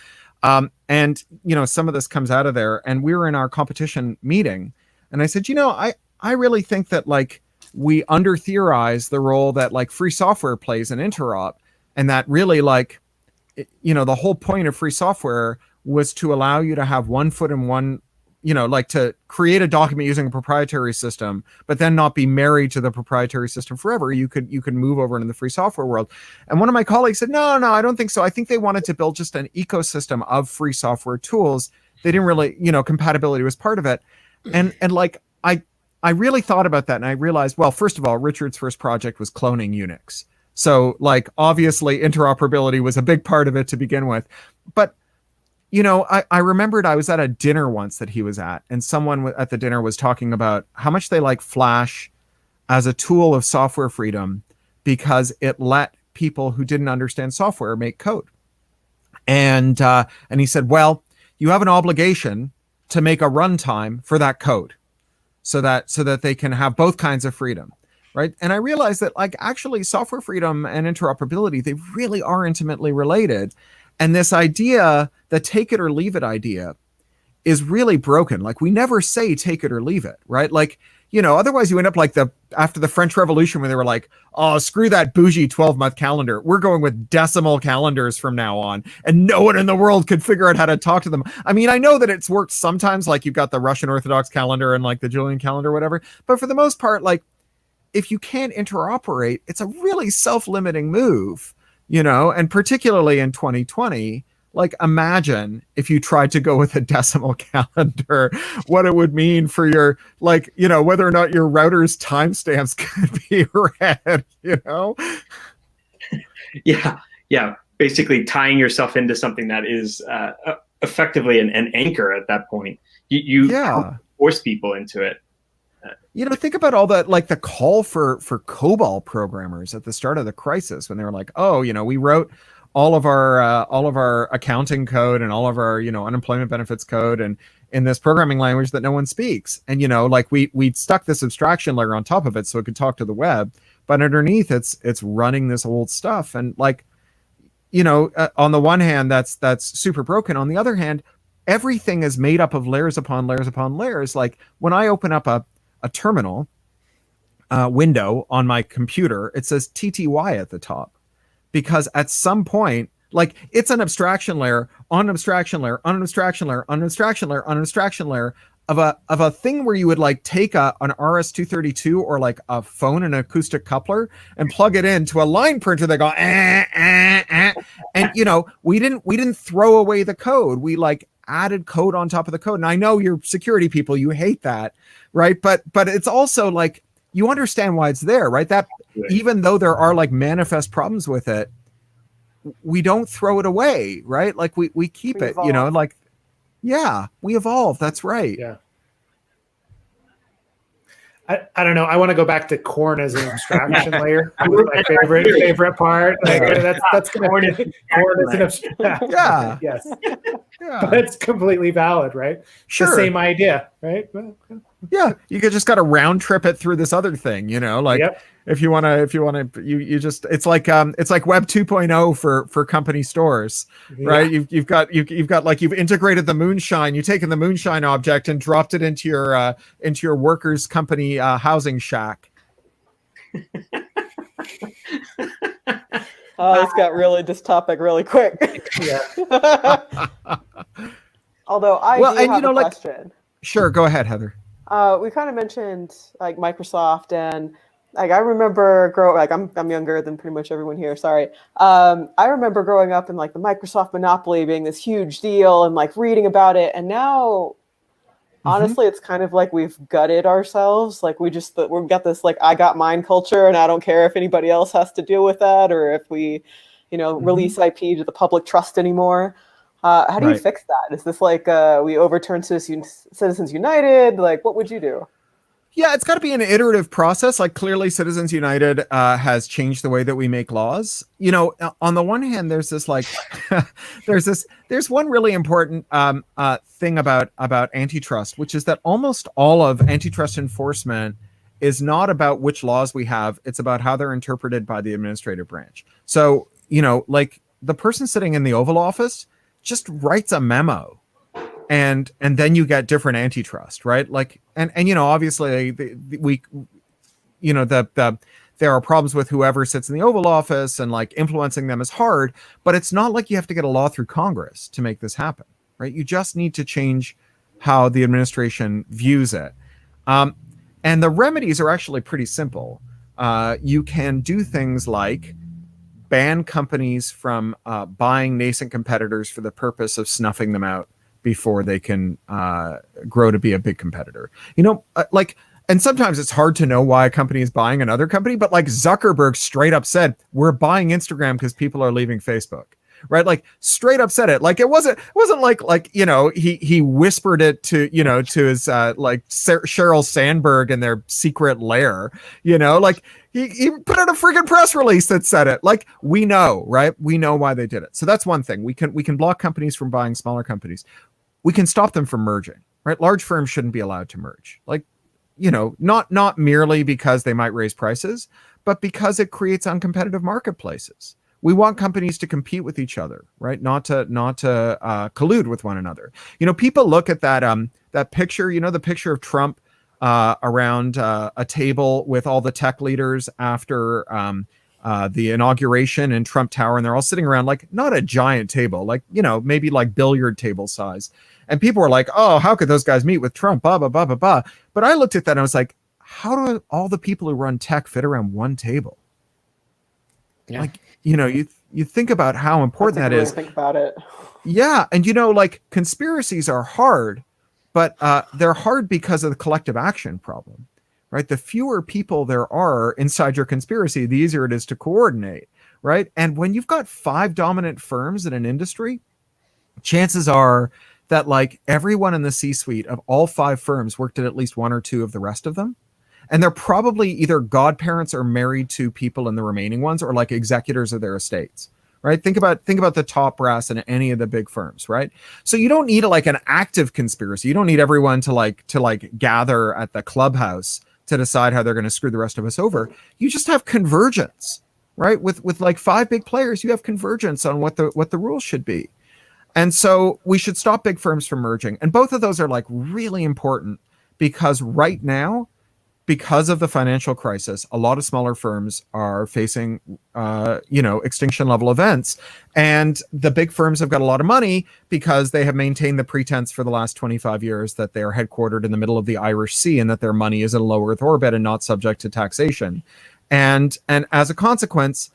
And, you know, some of this comes out of there. And we were in our competition meeting, and I said, you know, I really think that like we under theorize the role that like free software plays in interop, and that really like, you know, the whole point of free software was to allow you to have one foot in one, you know, like to create a document using a proprietary system, but then not be married to the proprietary system forever. You could move over into the free software world. And one of my colleagues said, no, I don't think so. I think they wanted to build just an ecosystem of free software tools. They didn't really, you know, compatibility was part of it. And like, I really thought about that, and I realized, well, first of all, Richard's first project was cloning Unix. So like, obviously interoperability was a big part of it to begin with. But you know, I remembered I was at a dinner once that he was at, and someone at the dinner was talking about how much they like Flash as a tool of software freedom because it let people who didn't understand software make code. And he said, well, you have an obligation to make a runtime for that code so that they can have both kinds of freedom. Right. And I realized that like actually software freedom and interoperability, they really are intimately related. And this idea, the take it or leave it idea, is really broken. Like we never say take it or leave it, right? Like, you know, otherwise you end up like after the French Revolution when they were like, oh, screw that bougie 12-month calendar. We're going with decimal calendars from now on. And no one in the world could figure out how to talk to them. I mean, I know that it's worked sometimes, like you've got the Russian Orthodox calendar and like the Julian calendar, or whatever. But for the most part, like if you can't interoperate, it's a really self-limiting move. You know, and particularly in 2020, like imagine if you tried to go with a decimal calendar, what it would mean for your, like, you know, whether or not your router's timestamps could be read, you know? Yeah. Basically tying yourself into something that is effectively an anchor at that point. You force people into it. You know, think about all that, like the call for COBOL programmers at the start of the crisis when they were like, oh, you know, we wrote all of our accounting code and all of our, you know, unemployment benefits code and in this programming language that no one speaks. And, you know, like we stuck this abstraction layer on top of it so it could talk to the web, but underneath it's running this old stuff. And like, you know, on the one hand, that's super broken. On the other hand, everything is made up of layers upon layers upon layers. Like when I open up a terminal window on my computer, it says TTY at the top, because at some point, like it's an abstraction layer on an abstraction layer on an abstraction layer on an abstraction layer on an abstraction layer of a thing where you would like take an RS-232 or like a phone and acoustic coupler and plug it into a line printer that go And we didn't throw away the code. We like added code on top of the code. And I know you're security people, you hate that, right? But it's also like you understand why it's there, right? That even though there are like manifest problems with it, we don't throw it away, right? Like we keep it, evolve. like, yeah, we evolve. That's right. Yeah. I don't know. I want to go back to corn as an abstraction layer. That was my favorite part. Like, that's corn is an abstraction. Yeah. Yes. Yeah. That's completely valid, right? Sure. The same idea, right? Yeah. You could just got to round trip it through this other thing, like if you want to, you just, it's like Web 2.0 for company stores, right? You've got like, you've integrated the moonshine, you've taken the moonshine object and dropped it into your workers company housing shack. Oh, this got really dystopic really quick. Yeah. Although I do have a question. Sure, go ahead, Heather. We kind of mentioned like Microsoft, and like I remember I'm younger than pretty much everyone here. Sorry. I remember growing up and like the Microsoft Monopoly being this huge deal and like reading about it, and now honestly it's kind of like we've gutted ourselves. Like we've got this like I got mine culture, and I don't care if anybody else has to deal with that or if we, release IP to the public trust anymore. How do you fix that? Is this like we overturn Citizens United? Like, what would you do? Yeah, it's got to be an iterative process. Like clearly Citizens United has changed the way that we make laws. On the one hand, there's this like, there's one really important thing about antitrust, which is that almost all of antitrust enforcement is not about which laws we have. It's about how they're interpreted by the administrative branch. So, like the person sitting in the Oval Office just writes a memo and then you get different antitrust, right? Like, and obviously there are problems with whoever sits in the Oval Office and like influencing them is hard, but it's not like you have to get a law through Congress to make this happen, right? You just need to change how the administration views it. And the remedies are actually pretty simple. You can do things like ban companies from buying nascent competitors for the purpose of snuffing them out before they can grow to be a big competitor. And sometimes it's hard to know why a company is buying another company, but like Zuckerberg straight up said, we're buying Instagram because people are leaving Facebook. Right, like straight up said it. Like it wasn't like he whispered it to to his like Sheryl Sandberg in their secret lair. Like he put out a freaking press release that said it. Like we know, right? We know why they did it. So that's one thing. We can block companies from buying smaller companies. We can stop them from merging. Right, large firms shouldn't be allowed to merge. Like not merely because they might raise prices, but because it creates uncompetitive marketplaces. We want companies to compete with each other, right? Not to collude with one another. People look at that picture, the picture of Trump around a table with all the tech leaders after the inauguration in Trump Tower, and they're all sitting around like not a giant table, like maybe like billiard table size. And people were like, "Oh, how could those guys meet with Trump?" Blah blah blah blah blah. But I looked at that and I was like, "How do all the people who run tech fit around one table?" Yeah. Like, you think about how important that is. Think about it. Yeah. And, like conspiracies are hard, but they're hard because of the collective action problem, right? The fewer people there are inside your conspiracy, the easier it is to coordinate, right? And when you've got 5 dominant firms in an industry, chances are that like everyone in the C-suite of all 5 firms worked at least 1 or 2 of the rest of them. And they're probably either godparents or married to people in the remaining ones, or like executors of their estates, right? Think about the top brass in any of the big firms, right? So you don't need like an active conspiracy. You don't need everyone to gather at the clubhouse to decide how they're going to screw the rest of us over. You just have convergence, right? With like 5 big players, you have convergence on what the rules should be. And so we should stop big firms from merging. And both of those are like really important because right now, because of the financial crisis, a lot of smaller firms are facing, extinction level events. And the big firms have got a lot of money because they have maintained the pretense for the last 25 years that they are headquartered in the middle of the Irish Sea and that their money is in a low Earth orbit and not subject to taxation. And as a consequence,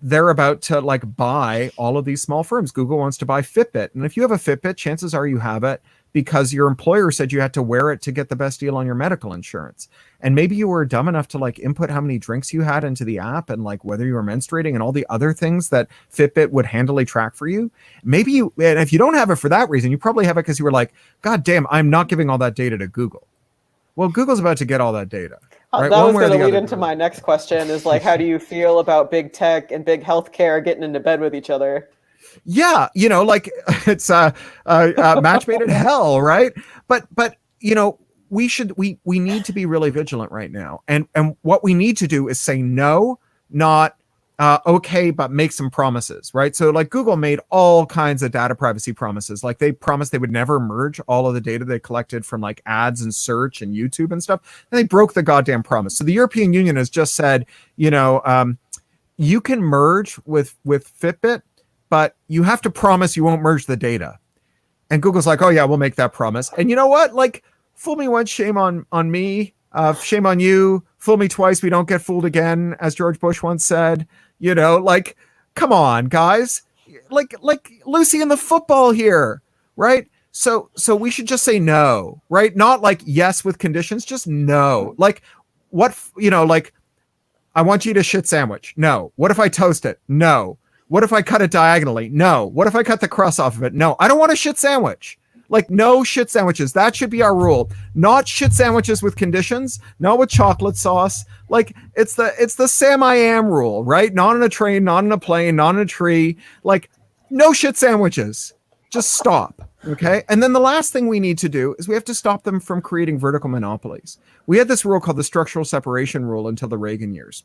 they're about to like buy all of these small firms. Google wants to buy Fitbit. And if you have a Fitbit, chances are you have it because your employer said you had to wear it to get the best deal on your medical insurance. And maybe you were dumb enough to like input how many drinks you had into the app and like whether you were menstruating and all the other things that Fitbit would handily track for you. Maybe you, and if you don't have it for that reason, you probably have it because you were like, God damn, I'm not giving all that data to Google. Well, Google's about to get all that data. Right? That was going to lead into my next question is like, how do you feel about big tech and big healthcare getting into bed with each other? Yeah, you know, like it's a match made in hell, right? But you know, we need to be really vigilant right now, and what we need to do is say no, not okay, but make some promises, right? So like Google made all kinds of data privacy promises, like they promised they would never merge all of the data they collected from like ads and search and YouTube and stuff, and they broke the goddamn promise. So the European Union has just said, you know, you can merge with Fitbit, but you have to promise you won't merge the data. And Google's like, oh yeah, we'll make that promise. And you know what? Like, fool me once, shame on me. Shame on you. Fool me twice, we don't get fooled again, as George Bush once said. You know, like, come on, guys. Like Lucy in the football here, right? So we should just say no, right? Not like yes with conditions, just no. Like, what, you know, like, I want you to shit sandwich. No. What if I toast it? No. What if I cut it diagonally? No. What if I cut the crust off of it? No. I don't want a shit sandwich. Like, no shit sandwiches. That should be our rule. Not shit sandwiches with conditions. Not with chocolate sauce. Like, it's the Sam I Am rule, right? Not on a train, not on a plane, not on a tree. Like, no shit sandwiches. Just stop. Okay. And then the last thing we need to do is we have to stop them from creating vertical monopolies. We had this rule called the structural separation rule until the Reagan years.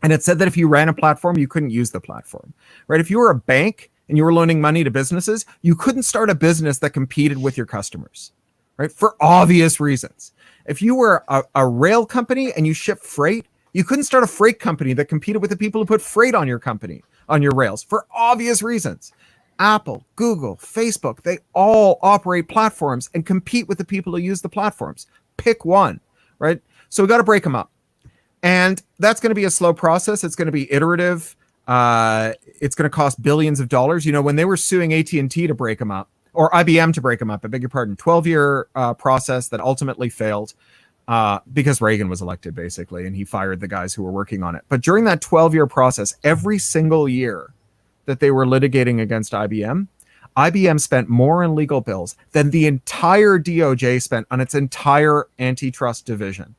And it said that if you ran a platform, you couldn't use the platform, right? If you were a bank and you were loaning money to businesses, you couldn't start a business that competed with your customers, right? For obvious reasons. If you were a rail company and you ship freight, you couldn't start a freight company that competed with the people who put freight on your company, on your rails, for obvious reasons. Apple, Google, Facebook, they all operate platforms and compete with the people who use the platforms. Pick one, right? So we got to break them up. And that's going to be a slow process. It's going to be iterative. It's going to cost billions of dollars. You know, when they were suing AT&T to break them up, or IBM to break them up, I beg your pardon, 12-year process that ultimately failed because Reagan was elected, basically, and he fired the guys who were working on it. But during that 12-year process, every single year that they were litigating against IBM spent more in legal bills than the entire DOJ spent on its entire antitrust division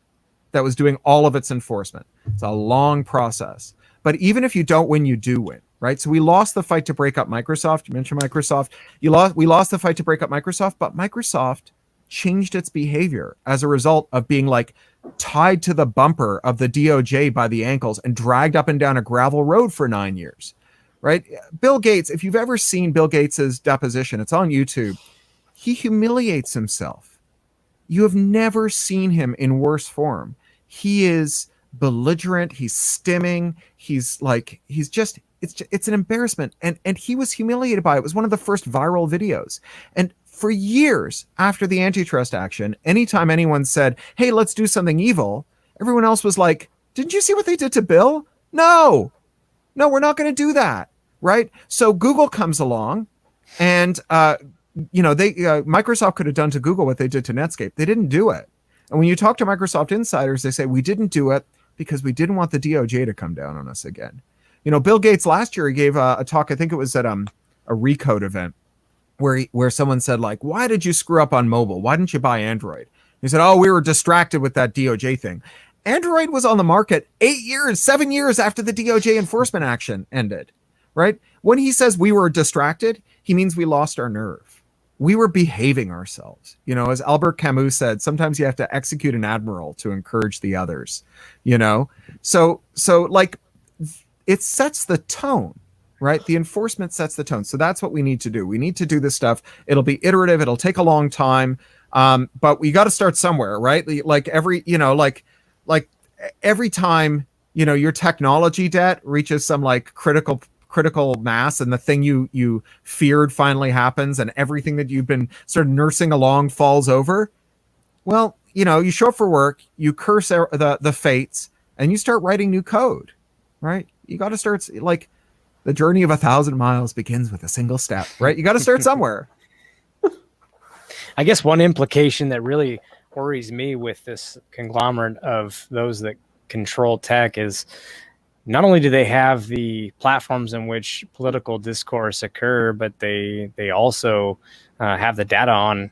that was doing all of its enforcement. It's a long process. But even if you don't win, you do win, right? So we lost the fight to break up Microsoft. You mentioned Microsoft. We lost the fight to break up Microsoft, but Microsoft changed its behavior as a result of being like tied to the bumper of the DOJ by the ankles and dragged up and down a gravel road for 9 years, right? Bill Gates, if you've ever seen Bill Gates's deposition, it's on YouTube. He humiliates himself. You have never seen him in worse form. He is belligerent. He's stimming. It's an embarrassment. And he was humiliated by it. It was one of the first viral videos. And for years after the antitrust action, anytime anyone said, hey, let's do something evil, everyone else was like, didn't you see what they did to Bill? No, we're not going to do that. Right. So Google comes along and, Microsoft could have done to Google what they did to Netscape. They didn't do it. And when you talk to Microsoft insiders, they say, we didn't do it because we didn't want the DOJ to come down on us again. You know, Bill Gates last year, he gave a talk, I think it was at a Recode event, where someone said, like, why did you screw up on mobile? Why didn't you buy Android? He said, oh, we were distracted with that DOJ thing. Android was on the market 7 years after the DOJ enforcement action ended, right? When he says we were distracted, he means we lost our nerve. We were behaving ourselves. You know, as Albert Camus said, sometimes you have to execute an admiral to encourage the others, you know? So like, it sets the tone, right? The enforcement sets the tone. So that's what we need to do. We need to do this stuff. It'll be iterative. It'll take a long time. But we got to start somewhere, right? Like every time, you know, your technology debt reaches some like critical mass and the thing you feared finally happens and everything that you've been sort of nursing along falls over. Well, you know, you show up for work, you curse the fates, and you start writing new code, right? You got to start, like, the journey of 1,000 miles begins with a single step, right? You got to start somewhere. I guess one implication that really worries me with this conglomerate of those that control tech is not only do they have the platforms in which political discourse occur, but they also have the data on,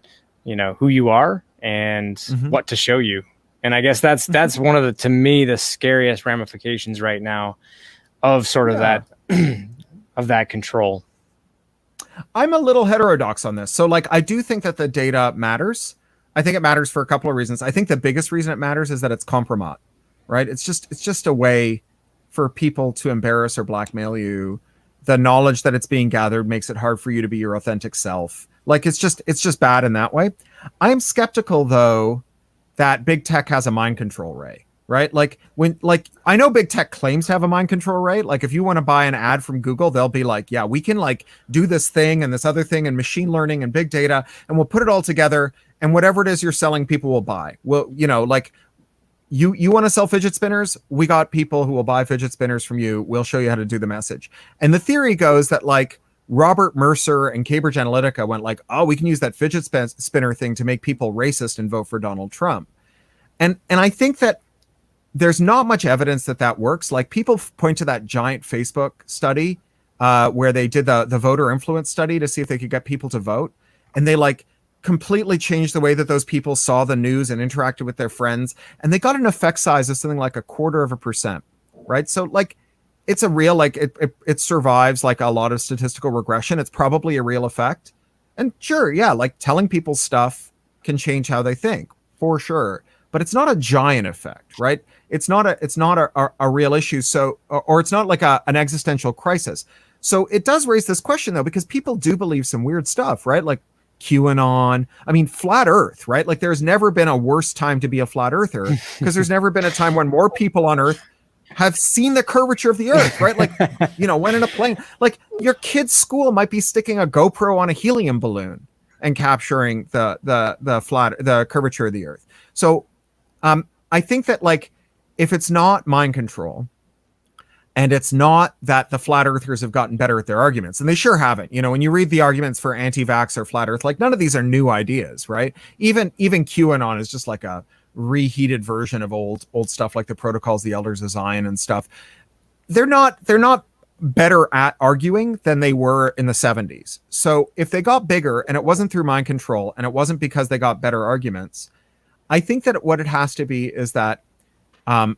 who you are and what to show you. And I guess that's one of the, to me, the scariest ramifications right now of sort of that of that control. I'm a little heterodox on this. So, like, I do think that the data matters. I think it matters for a couple of reasons. I think the biggest reason it matters is that it's compromat, right? It's just a way for people to embarrass or blackmail you. The knowledge that it's being gathered makes it hard for you to be your authentic self. Like, it's just bad in that way. I'm skeptical, though, that big tech has a mind control ray. Right? Like, I know big tech claims to have a mind control, right? Like, if you want to buy an ad from Google, they'll be like, yeah, we can, like, do this thing and this other thing and machine learning and big data, and we'll put it all together, and whatever it is you're selling, people will buy. Well, like, you want to sell fidget spinners? We got people who will buy fidget spinners from you. We'll show you how to do the message. And the theory goes that, like, Robert Mercer and Cambridge Analytica went like, oh, we can use that fidget spinner thing to make people racist and vote for Donald Trump. And I think that there's not much evidence that works. Like, people point to that giant Facebook study where they did the voter influence study to see if they could get people to vote. And they, like, completely changed the way that those people saw the news and interacted with their friends. And they got an effect size of something like 0.25%, right? So, like, it's a real, like, it survives, like, a lot of statistical regression. It's probably a real effect. And sure, yeah, like, telling people stuff can change how they think, for sure. But it's not a giant effect, right? It's not a real issue. So, or it's not like an existential crisis. So it does raise this question, though, because people do believe some weird stuff, right? Like QAnon. I mean, flat Earth, right? Like, there's never been a worse time to be a flat earther, because there's never been a time when more people on Earth have seen the curvature of the Earth, right? Like, went in a plane. Like, your kid's school might be sticking a GoPro on a helium balloon and capturing the curvature of the Earth. So, I think that, like, if it's not mind control, and it's not that the flat earthers have gotten better at their arguments, and they sure haven't. When you read the arguments for anti-vax or flat Earth, like, none of these are new ideas, right? Even QAnon is just like a reheated version of old stuff, like the Protocols, the Elders of Zion and stuff. They're not better at arguing than they were in the 70s. So if they got bigger and it wasn't through mind control and it wasn't because they got better arguments, I think that what it has to be is that on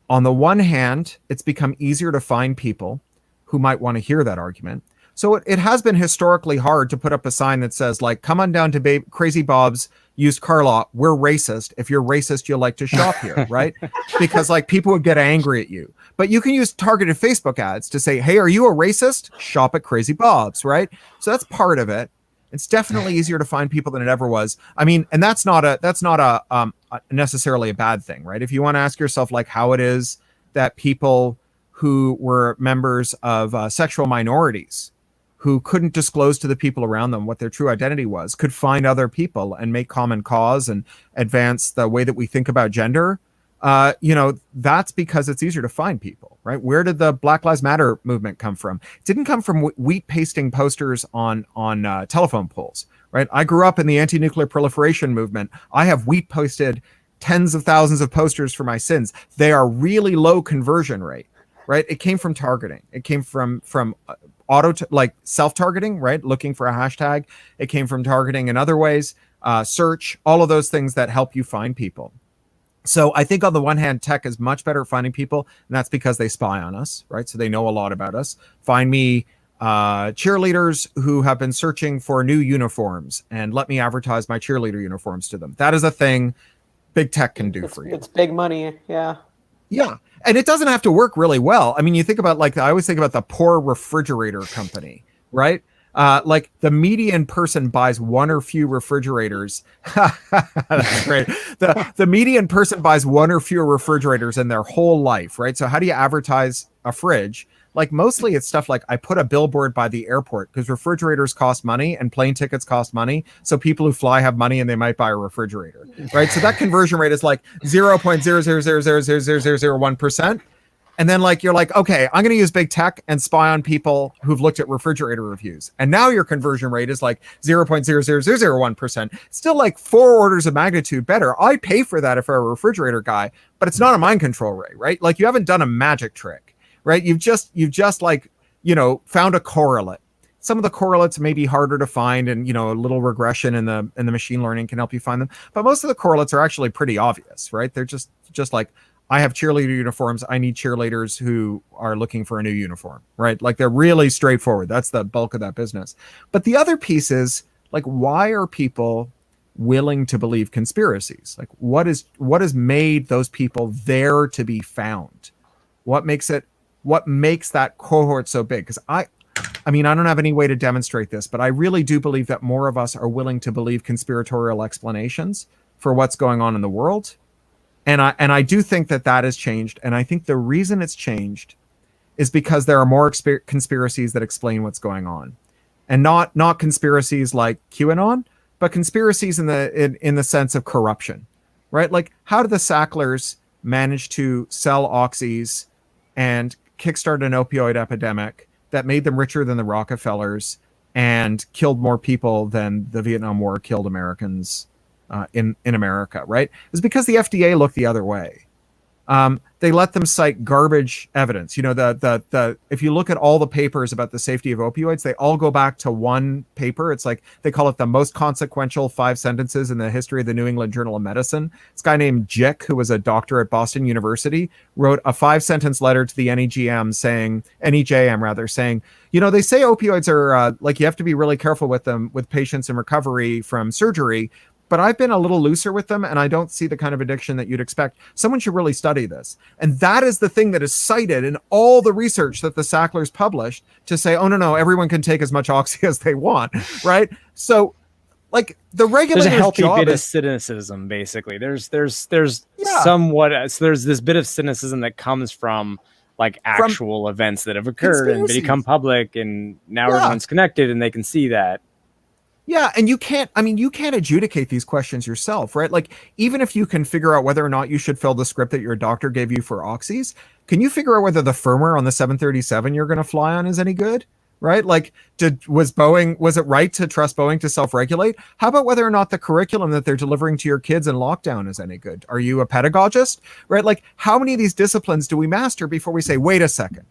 the one hand, it's become easier to find people who might want to hear that argument. So it has been historically hard to put up a sign that says, like, come on down to Crazy Bob's used car lot. We're racist. If you're racist, you'll like to shop here, right? Because, like, people would get angry at you. But you can use targeted Facebook ads to say, hey, are you a racist? Shop at Crazy Bob's, right? So that's part of it. It's definitely easier to find people than it ever was. I mean, and that's not a necessarily a bad thing, right? If you want to ask yourself, like, how it is that people who were members of sexual minorities who couldn't disclose to the people around them what their true identity was could find other people and make common cause and advance the way that we think about gender, that's because it's easier to find people, right? Where did the Black Lives Matter movement come from? It didn't come from wheat pasting posters on telephone poles, right? I grew up in the anti-nuclear proliferation movement. I have wheat posted tens of thousands of posters for my sins. They are really low conversion rate, right? It came from targeting. It came from self-targeting, right? Looking for a hashtag. It came from targeting in other ways, search, all of those things that help you find people. So I think on the one hand, tech is much better at finding people, and that's because they spy on us, right? So they know a lot about us. Find me cheerleaders who have been searching for new uniforms and let me advertise my cheerleader uniforms to them. That is a thing big tech can do for you. It's big money. Yeah. Yeah. And it doesn't have to work really well. I mean, you think about, like, I always think about the poor refrigerator company, right? Like, the median person buys one or few refrigerators. That's great. The median person buys one or fewer refrigerators in their whole life, right? So how do you advertise a fridge? Like, mostly it's stuff like, I put a billboard by the airport because refrigerators cost money and plane tickets cost money. So people who fly have money and they might buy a refrigerator, right? So that conversion rate is like 0.000000001%. And then like you're like, okay, I'm going to use big tech and spy on people who've looked at refrigerator reviews. And now your conversion rate is like 0.00001%. Still like 4 orders of magnitude better. I pay for that if I'm a refrigerator guy, but it's not a mind control rate, right? Like you haven't done a magic trick, right? You've just like, you know, found a correlate. Some of the correlates may be harder to find, and you know, a little regression in the machine learning can help you find them. But most of the correlates are actually pretty obvious, right? They're just like, I have cheerleader uniforms. I need cheerleaders who are looking for a new uniform, right? Like they're really straightforward. That's the bulk of that business. But the other piece is like, why are people willing to believe conspiracies? Like what has made those people there to be found? What makes that cohort so big? Because I mean, I don't have any way to demonstrate this, but I really do believe that more of us are willing to believe conspiratorial explanations for what's going on in the world. And I do think that has changed. And I think the reason it's changed is because there are more conspiracies that explain what's going on, and not conspiracies like QAnon, but conspiracies in the sense of corruption, right? Like how did the Sacklers manage to sell oxys and kickstart an opioid epidemic that made them richer than the Rockefellers and killed more people than the Vietnam War killed Americans in America, right? It's because the FDA looked the other way. They let them cite garbage evidence. You know, the if you look at all the papers about the safety of opioids, they all go back to one paper. It's like they call it the most consequential 5 sentences in the history of the New England Journal of Medicine. This guy named Jick, who was a doctor at Boston University, wrote a 5-sentence letter to the NEJM saying, you know, they say opioids are like you have to be really careful with them with patients in recovery from surgery. But I've been a little looser with them, and I don't see the kind of addiction that you'd expect. Someone should really study this. And that is the thing that is cited in all the research that the Sacklers published to say, oh, no, everyone can take as much oxy as they want, right? So, like, the regulator's there's a healthy job bit of is... cynicism, basically. There's somewhat... So there's this bit of cynicism that comes from, like, actual events that have occurred and become public, and now everyone's connected, and they can see that. Yeah, and you can't adjudicate these questions yourself, right? Like, even if you can figure out whether or not you should fill the script that your doctor gave you for oxys, can you figure out whether the firmware on the 737 you're going to fly on is any good, right? Like, was it right to trust Boeing to self-regulate? How about whether or not the curriculum that they're delivering to your kids in lockdown is any good? Are you a pedagogist, right? Like, how many of these disciplines do we master before we say, wait a second,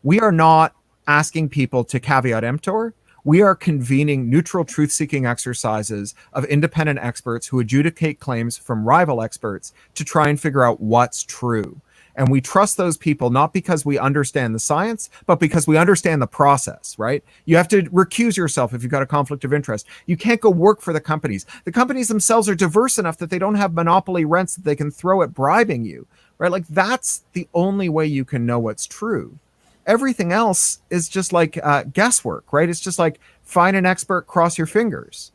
we are not asking people to caveat emptor. We are convening neutral truth-seeking exercises of independent experts who adjudicate claims from rival experts to try and figure out what's true. And we trust those people not because we understand the science, but because we understand the process, right? You have to recuse yourself if you've got a conflict of interest. You can't go work for the companies. The companies themselves are diverse enough that they don't have monopoly rents that they can throw at bribing you, right? Like that's the only way you can know what's true. Everything else is just like guesswork, right? It's just like find an expert, cross your fingers.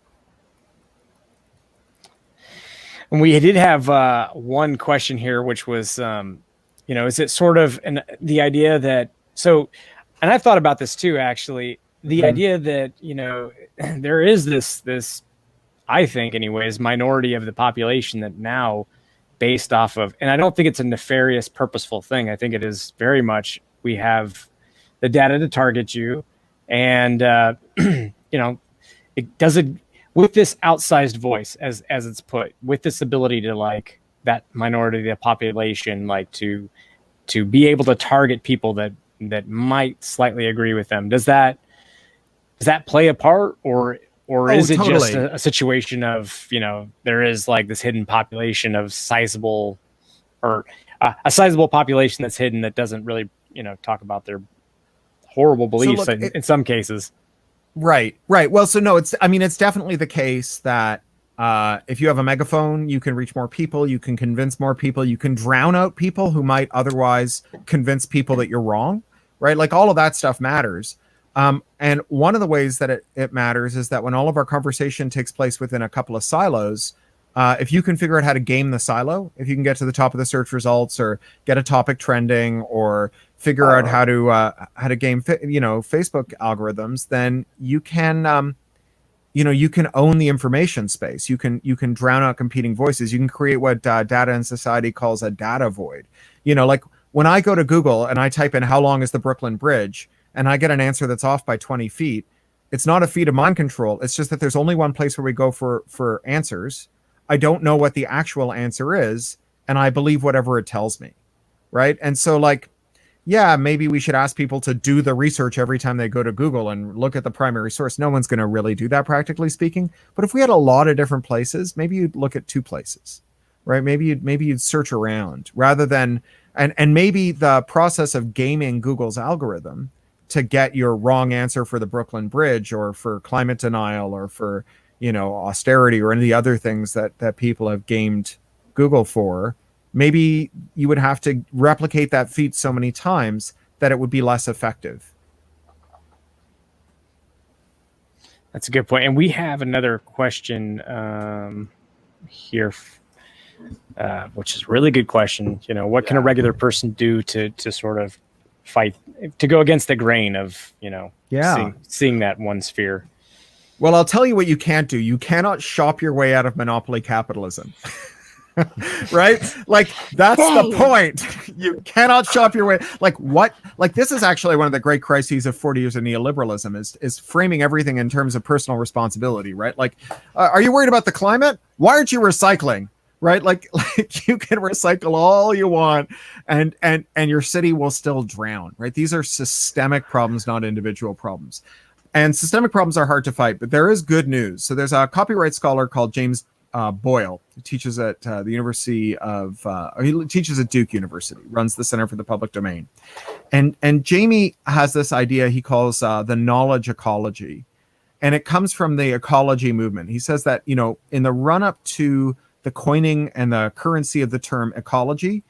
And we did have one question here, which was, is it sort of the idea that and I've thought about this too, actually, the idea that, there is this, I think anyways, minority of the population that now based off of, and I don't think it's a nefarious, purposeful thing. I think it is very much, we have the data to target you, and it does it with this outsized voice, as it's put, with this ability to like that minority of the population, like to be able to target people that might slightly agree with them. Does that play a part, or is it totally. just a situation of there is like this hidden population of sizable, or a sizable population that's hidden that doesn't really talk about their horrible beliefs in some cases. Right. Well, so no, it's definitely the case that if you have a megaphone, you can reach more people, you can convince more people, you can drown out people who might otherwise convince people that you're wrong, right? Like all of that stuff matters. And one of the ways that it matters is that when all of our conversation takes place within a couple of silos, if you can figure out how to game the silo, if you can get to the top of the search results or get a topic trending or figure out how to game Facebook algorithms, then you can you can own the information space. You can drown out competing voices. You can create what Data and Society calls a data void. Like when I go to Google and I type in how long is the Brooklyn Bridge, and I get an answer that's off by 20 feet, it's not a feat of mind control. It's just that there's only one place where we go for answers. I don't know what the actual answer is, and I believe whatever it tells me, right? And so, like, yeah, maybe we should ask people to do the research every time they go to Google and look at the primary source. No one's going to really do that, practically speaking. But if we had a lot of different places, maybe you'd look at 2 places, right? Maybe you'd search around rather than, and maybe the process of gaming Google's algorithm to get your wrong answer for the Brooklyn Bridge or for climate denial or for, austerity or any of the other things that people have gamed Google for. Maybe you would have to replicate that feat so many times that it would be less effective. That's a good point. And we have another question here, which is a really good question. What can a regular person do to sort of fight, to go against the grain of, seeing that one sphere? Well, I'll tell you what you can't do. You cannot shop your way out of monopoly capitalism. Right? Like, that's the point. You cannot shop your way. This is actually one of the great crises of 40 years of neoliberalism is framing everything in terms of personal responsibility, right? Like, are you worried about the climate? Why aren't you recycling? Right? Like you can recycle all you want and your city will still drown, right? These are systemic problems, not individual problems. And systemic problems are hard to fight, but there is good news. So there's a copyright scholar called James Boyle, who teaches at the University of, he teaches at Duke University, runs the Center for the Public Domain. And Jamie has this idea he calls the knowledge ecology. And it comes from the ecology movement. He says that, in the run up to the coining and the currency of the term ecology,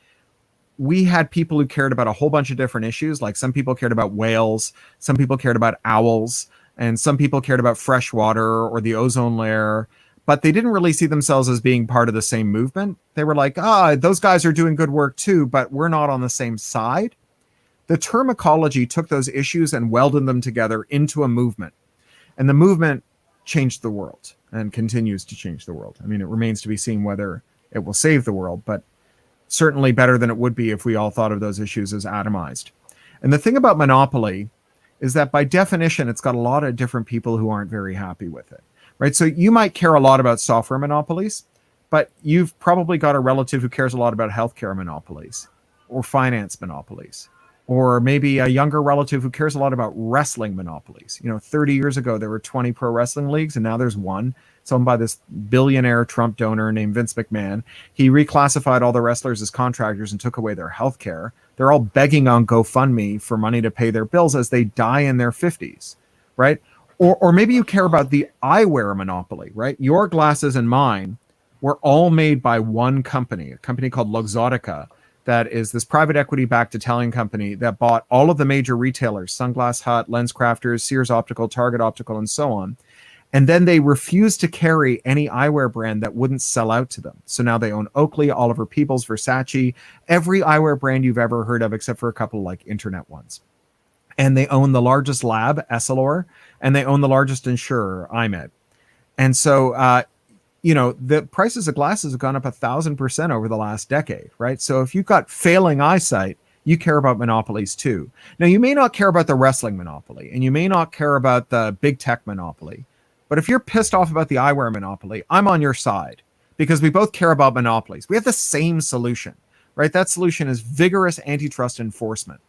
we had people who cared about a whole bunch of different issues. Like some people cared about whales, some people cared about owls, and some people cared about fresh water or the ozone layer. But they didn't really see themselves as being part of the same movement. They were like, those guys are doing good work too, but we're not on the same side. The term ecology took those issues and welded them together into a movement. And the movement changed the world and continues to change the world. I mean, it remains to be seen whether it will save the world, but certainly better than it would be if we all thought of those issues as atomized. And the thing about monopoly is that by definition, it's got a lot of different people who aren't very happy with it. Right. So you might care a lot about software monopolies, but you've probably got a relative who cares a lot about healthcare monopolies or finance monopolies, or maybe a younger relative who cares a lot about wrestling monopolies. 30 years ago, there were 20 pro wrestling leagues, and now there's one. It's owned by this billionaire Trump donor named Vince McMahon. He reclassified all the wrestlers as contractors and took away their healthcare. They're all begging on GoFundMe for money to pay their bills as they die in their 50s. Right. Or maybe you care about the eyewear monopoly, right? Your glasses and mine were all made by one company, a company called Luxottica, that is this private equity-backed Italian company that bought all of the major retailers, Sunglass Hut, LensCrafters, Sears Optical, Target Optical, and so on. And then they refused to carry any eyewear brand that wouldn't sell out to them. So now they own Oakley, Oliver Peoples, Versace, every eyewear brand you've ever heard of, except for a couple like internet ones. And they own the largest lab, Essilor, and they own the largest insurer, IMED. And so, the prices of glasses have gone up 1,000% over the last decade, right? So if you've got failing eyesight, you care about monopolies too. Now, you may not care about the wrestling monopoly, and you may not care about the big tech monopoly, but if you're pissed off about the eyewear monopoly, I'm on your side because we both care about monopolies. We have the same solution, right? That solution is vigorous antitrust enforcement.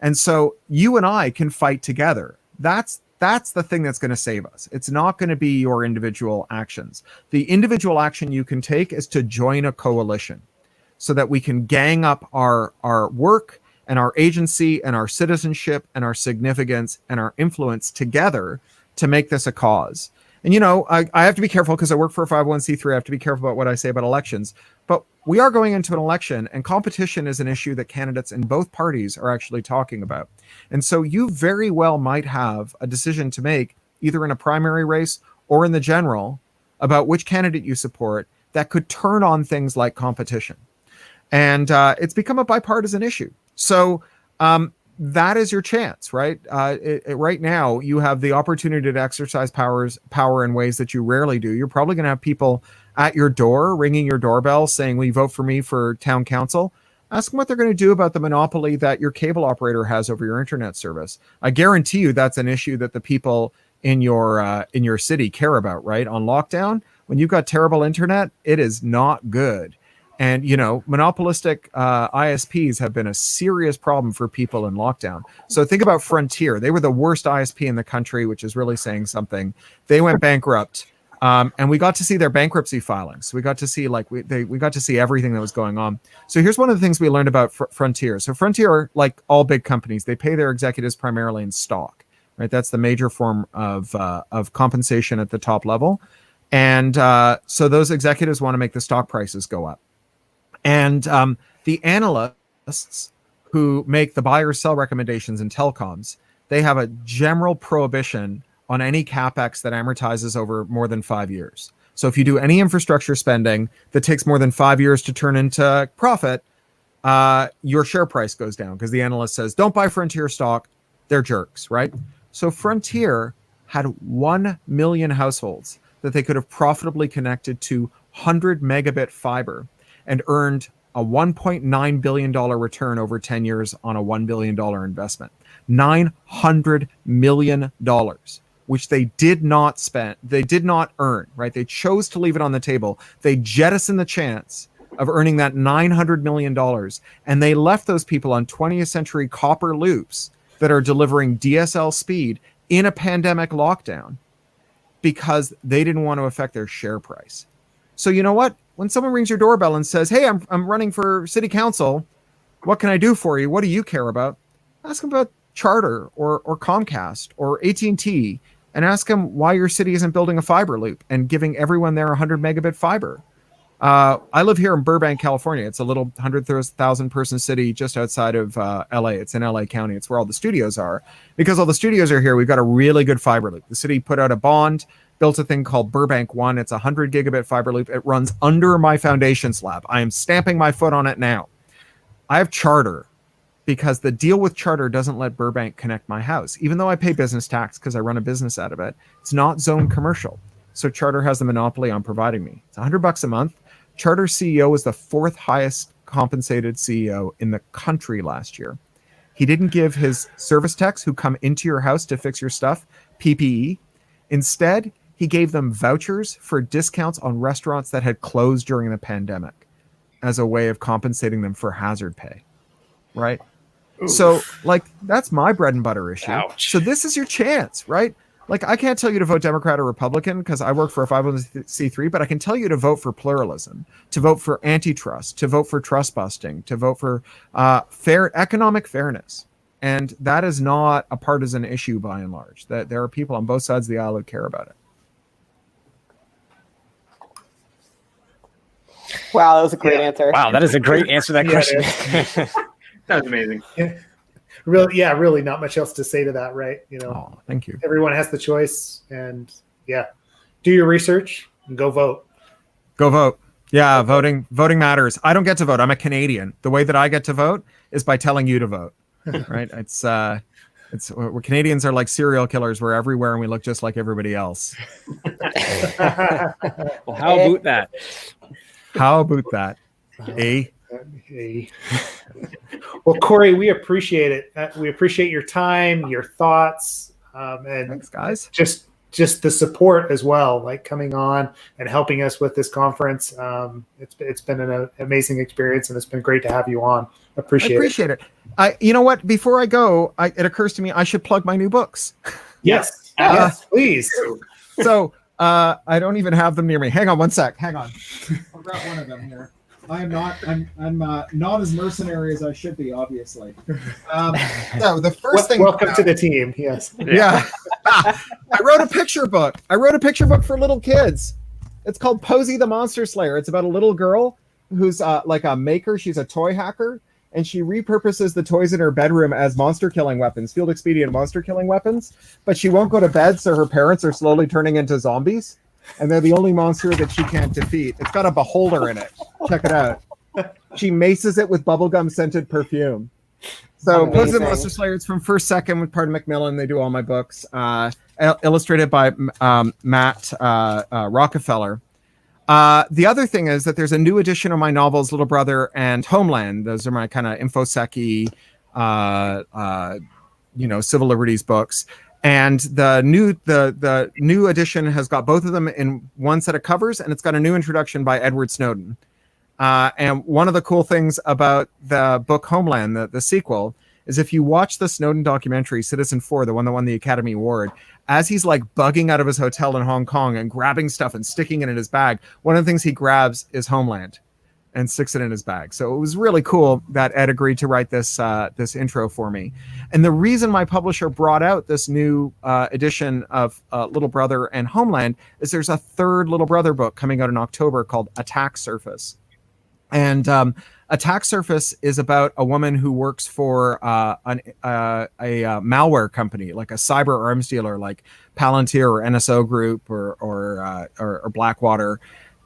And so you and I can fight together. That's the thing that's going to save us. It's not going to be your individual actions. The individual action you can take is to join a coalition so that we can gang up our work and our agency and our citizenship and our significance and our influence together to make this a cause. And, I have to be careful because I work for a 501c3. I have to be careful about what I say about elections. But we are going into an election, and competition is an issue that candidates in both parties are actually talking about. And so you very well might have a decision to make, either in a primary race or in the general, about which candidate you support that could turn on things like competition. And it's become a bipartisan issue. So that is your chance, right? Right now, you have the opportunity to exercise power in ways that you rarely do. You're probably going to have people at your door ringing your doorbell saying, will you vote for me for town council? Ask them what they're going to do about the monopoly that your cable operator has over your internet service. I guarantee you that's an issue that the people in your city care about, right? On lockdown, when you've got terrible internet, it is not good. And, monopolistic ISPs have been a serious problem for people in lockdown. So think about Frontier. They were the worst ISP in the country, which is really saying something. They went bankrupt. And we got to see their bankruptcy filings. We got to see we got to see everything that was going on. So here's one of the things we learned about Frontier. So Frontier, like all big companies, they pay their executives primarily in stock, right? That's the major form of compensation at the top level. And so those executives want to make the stock prices go up. And the analysts who make the buy or sell recommendations in telecoms, they have a general prohibition on any capex that amortizes over more than 5 years. So if you do any infrastructure spending that takes more than 5 years to turn into profit, your share price goes down because the analyst says, don't buy Frontier stock. They're jerks, right? So Frontier had 1 million households that they could have profitably connected to 100 megabit fiber and earned a $1.9 billion return over 10 years on a $1 billion investment. $900 million. Which they did not spend, they did not earn, right? They chose to leave it on the table. They jettisoned the chance of earning that $900 million, and they left those people on 20th century copper loops that are delivering DSL speed in a pandemic lockdown because they didn't want to affect their share price. So you know what? When someone rings your doorbell and says, hey, I'm running for city council, what can I do for you? What do you care about? Ask them about Charter or Comcast or AT&T, and ask them why your city isn't building a fiber loop and giving everyone there 100 megabit fiber. I live here in Burbank, California. It's a little 100,000 person city just outside of LA. It's in LA County. It's where all the studios are. Because all the studios are here, we've got a really good fiber loop. The city put out a bond, built a thing called Burbank One. It's a 100 gigabit fiber loop. It runs under my foundation slab. I am stamping my foot on it now. I have Charter, because the deal with Charter doesn't let Burbank connect my house. Even though I pay business tax because I run a business out of it, it's not zoned commercial. So Charter has the monopoly on providing me. It's $100 a month. Charter CEO was the 4th highest compensated CEO in the country last year. He didn't give his service techs who come into your house to fix your stuff PPE. Instead, he gave them vouchers for discounts on restaurants that had closed during the pandemic as a way of compensating them for hazard pay, right? Oof. So, that's my bread and butter issue. Ouch. So this is your chance, right? I can't tell you to vote Democrat or Republican because I work for a 501c3, but I can tell you to vote for pluralism, to vote for antitrust, to vote for trust busting, to vote for fair economic fairness. And that is not a partisan issue by and large. That there are people on both sides of the aisle who care about it. Wow, that was a great answer. Wow, that is a great answer to that question. That was amazing. Yeah. Really not much else to say to that, right? Thank you. Everyone has the choice, and do your research and go vote. Go vote. Yeah, voting matters. I don't get to vote. I'm a Canadian. The way that I get to vote is by telling you to vote. Right? It's we're Canadians are like serial killers. We're everywhere and we look just like everybody else. Well, how about that? How about that? Hey. Well, Cory, we appreciate it. We appreciate your time, your thoughts, and thanks, guys. Just the support as well, coming on and helping us with this conference. It's been an amazing experience, and it's been great to have you on. I appreciate it. You know what? Before I go, it occurs to me I should plug my new books. Yes, please. So I don't even have them near me. Hang on one sec. Hang on. I'll grab one of them here. I'm not as mercenary as I should be, obviously. So the first thing. Welcome to the team. Yes. Yeah. I wrote a picture book. For little kids. It's called Posey the Monster Slayer. It's about a little girl who's like a maker. She's a toy hacker, and she repurposes the toys in her bedroom as monster killing weapons, field expedient monster killing weapons. But she won't go to bed, so her parents are slowly turning into zombies. And they're the only monster that she can't defeat. It's got a beholder in it. Check it out. She maces it with bubblegum scented perfume. So Posey the Monster Slayer, it's from First Second with Pardon Macmillan. They do all my books. Illustrated by Matt Rockefeller. The other thing is that there's a new edition of my novels, Little Brother and Homeland. Those are my kind of infosec-y, civil liberties books. And the new edition has got both of them in one set of covers, and it's got a new introduction by Edward Snowden. And one of the cool things about the book Homeland, the sequel, is if you watch the Snowden documentary, Citizen 4, the one that won the Academy Award, as he's like bugging out of his hotel in Hong Kong and grabbing stuff and sticking it in his bag, one of the things he grabs is Homeland and sticks it in his bag. So it was really cool that Ed agreed to write this intro for me. And the reason my publisher brought out this new edition of Little Brother and Homeland is there's a third Little Brother book coming out in October called Attack Surface. And Attack Surface is about a woman who works for a malware company, like a cyber arms dealer, like Palantir or NSO Group or Blackwater.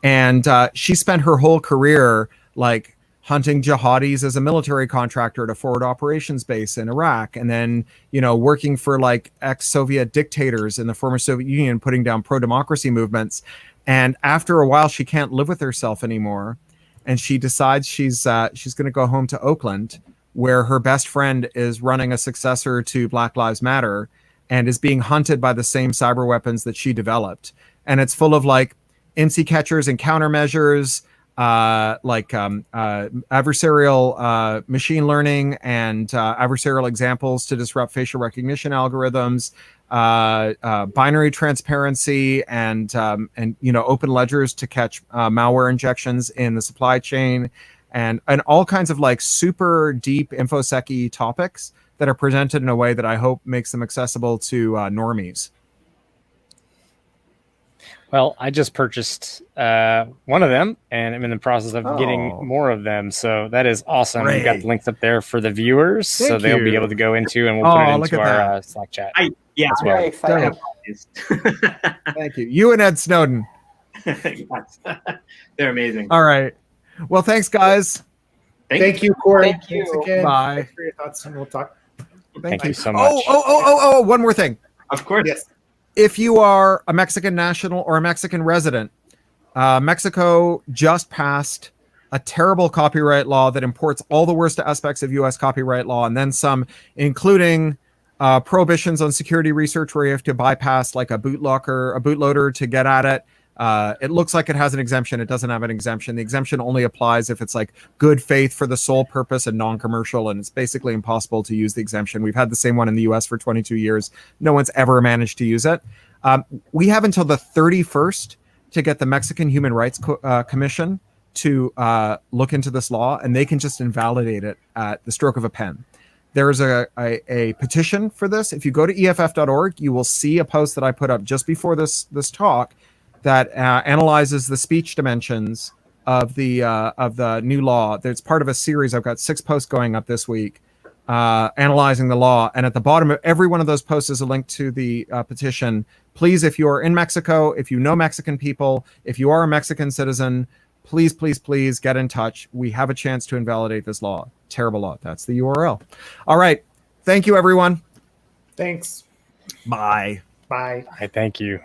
And she spent her whole career like hunting jihadis as a military contractor at a forward operations base in Iraq, and then working for like ex-Soviet dictators in the former Soviet Union, putting down pro-democracy movements. And after a while, she can't live with herself anymore. And she decides she's going to go home to Oakland, where her best friend is running a successor to Black Lives Matter and is being hunted by the same cyber weapons that she developed. And it's full of like IMSI catchers and countermeasures, adversarial machine learning and adversarial examples to disrupt facial recognition algorithms, binary transparency, and open ledgers to catch malware injections in the supply chain, and all kinds of like super deep infosec-y topics that are presented in a way that I hope makes them accessible to normies. Well, I just purchased one of them, and I'm in the process of getting more of them. So that is awesome. Great. We've got the links up there for the viewers, so they'll be able to go into, and we'll put it into our Slack chat. Yeah, as well. Very exciting. Thank you. You and Ed Snowden. Yes. They're amazing. All right. Well, thanks, guys. Thank you, Cory. Thank you. Thanks again. Bye. Thanks for your thoughts, and we'll talk. Thank you so much. Oh, one more thing. Of course. Yes. If you are a Mexican national or a Mexican resident, Mexico just passed a terrible copyright law that imports all the worst aspects of U.S. copyright law and then some, including prohibitions on security research where you have to bypass like a bootloader to get at it. It looks like it has an exemption. It doesn't have an exemption. The exemption only applies if it's like good faith for the sole purpose and non-commercial, and it's basically impossible to use the exemption. We've had the same one in the US for 22 years. No one's ever managed to use it. We have until the 31st to get the Mexican Human Rights Commission to look into this law, and they can just invalidate it at the stroke of a pen. There's a petition for this. If you go to EFF.org, you will see a post that I put up just before this talk that analyzes the speech dimensions of the new law. It's part of a series. I've got 6 posts going up this week analyzing the law. And at the bottom of every one of those posts is a link to the petition. Please, if you're in Mexico, if you know Mexican people, if you are a Mexican citizen, please, please, please get in touch. We have a chance to invalidate this law. Terrible law. That's the URL. All right. Thank you, everyone. Thanks. Bye. Bye. Thank you.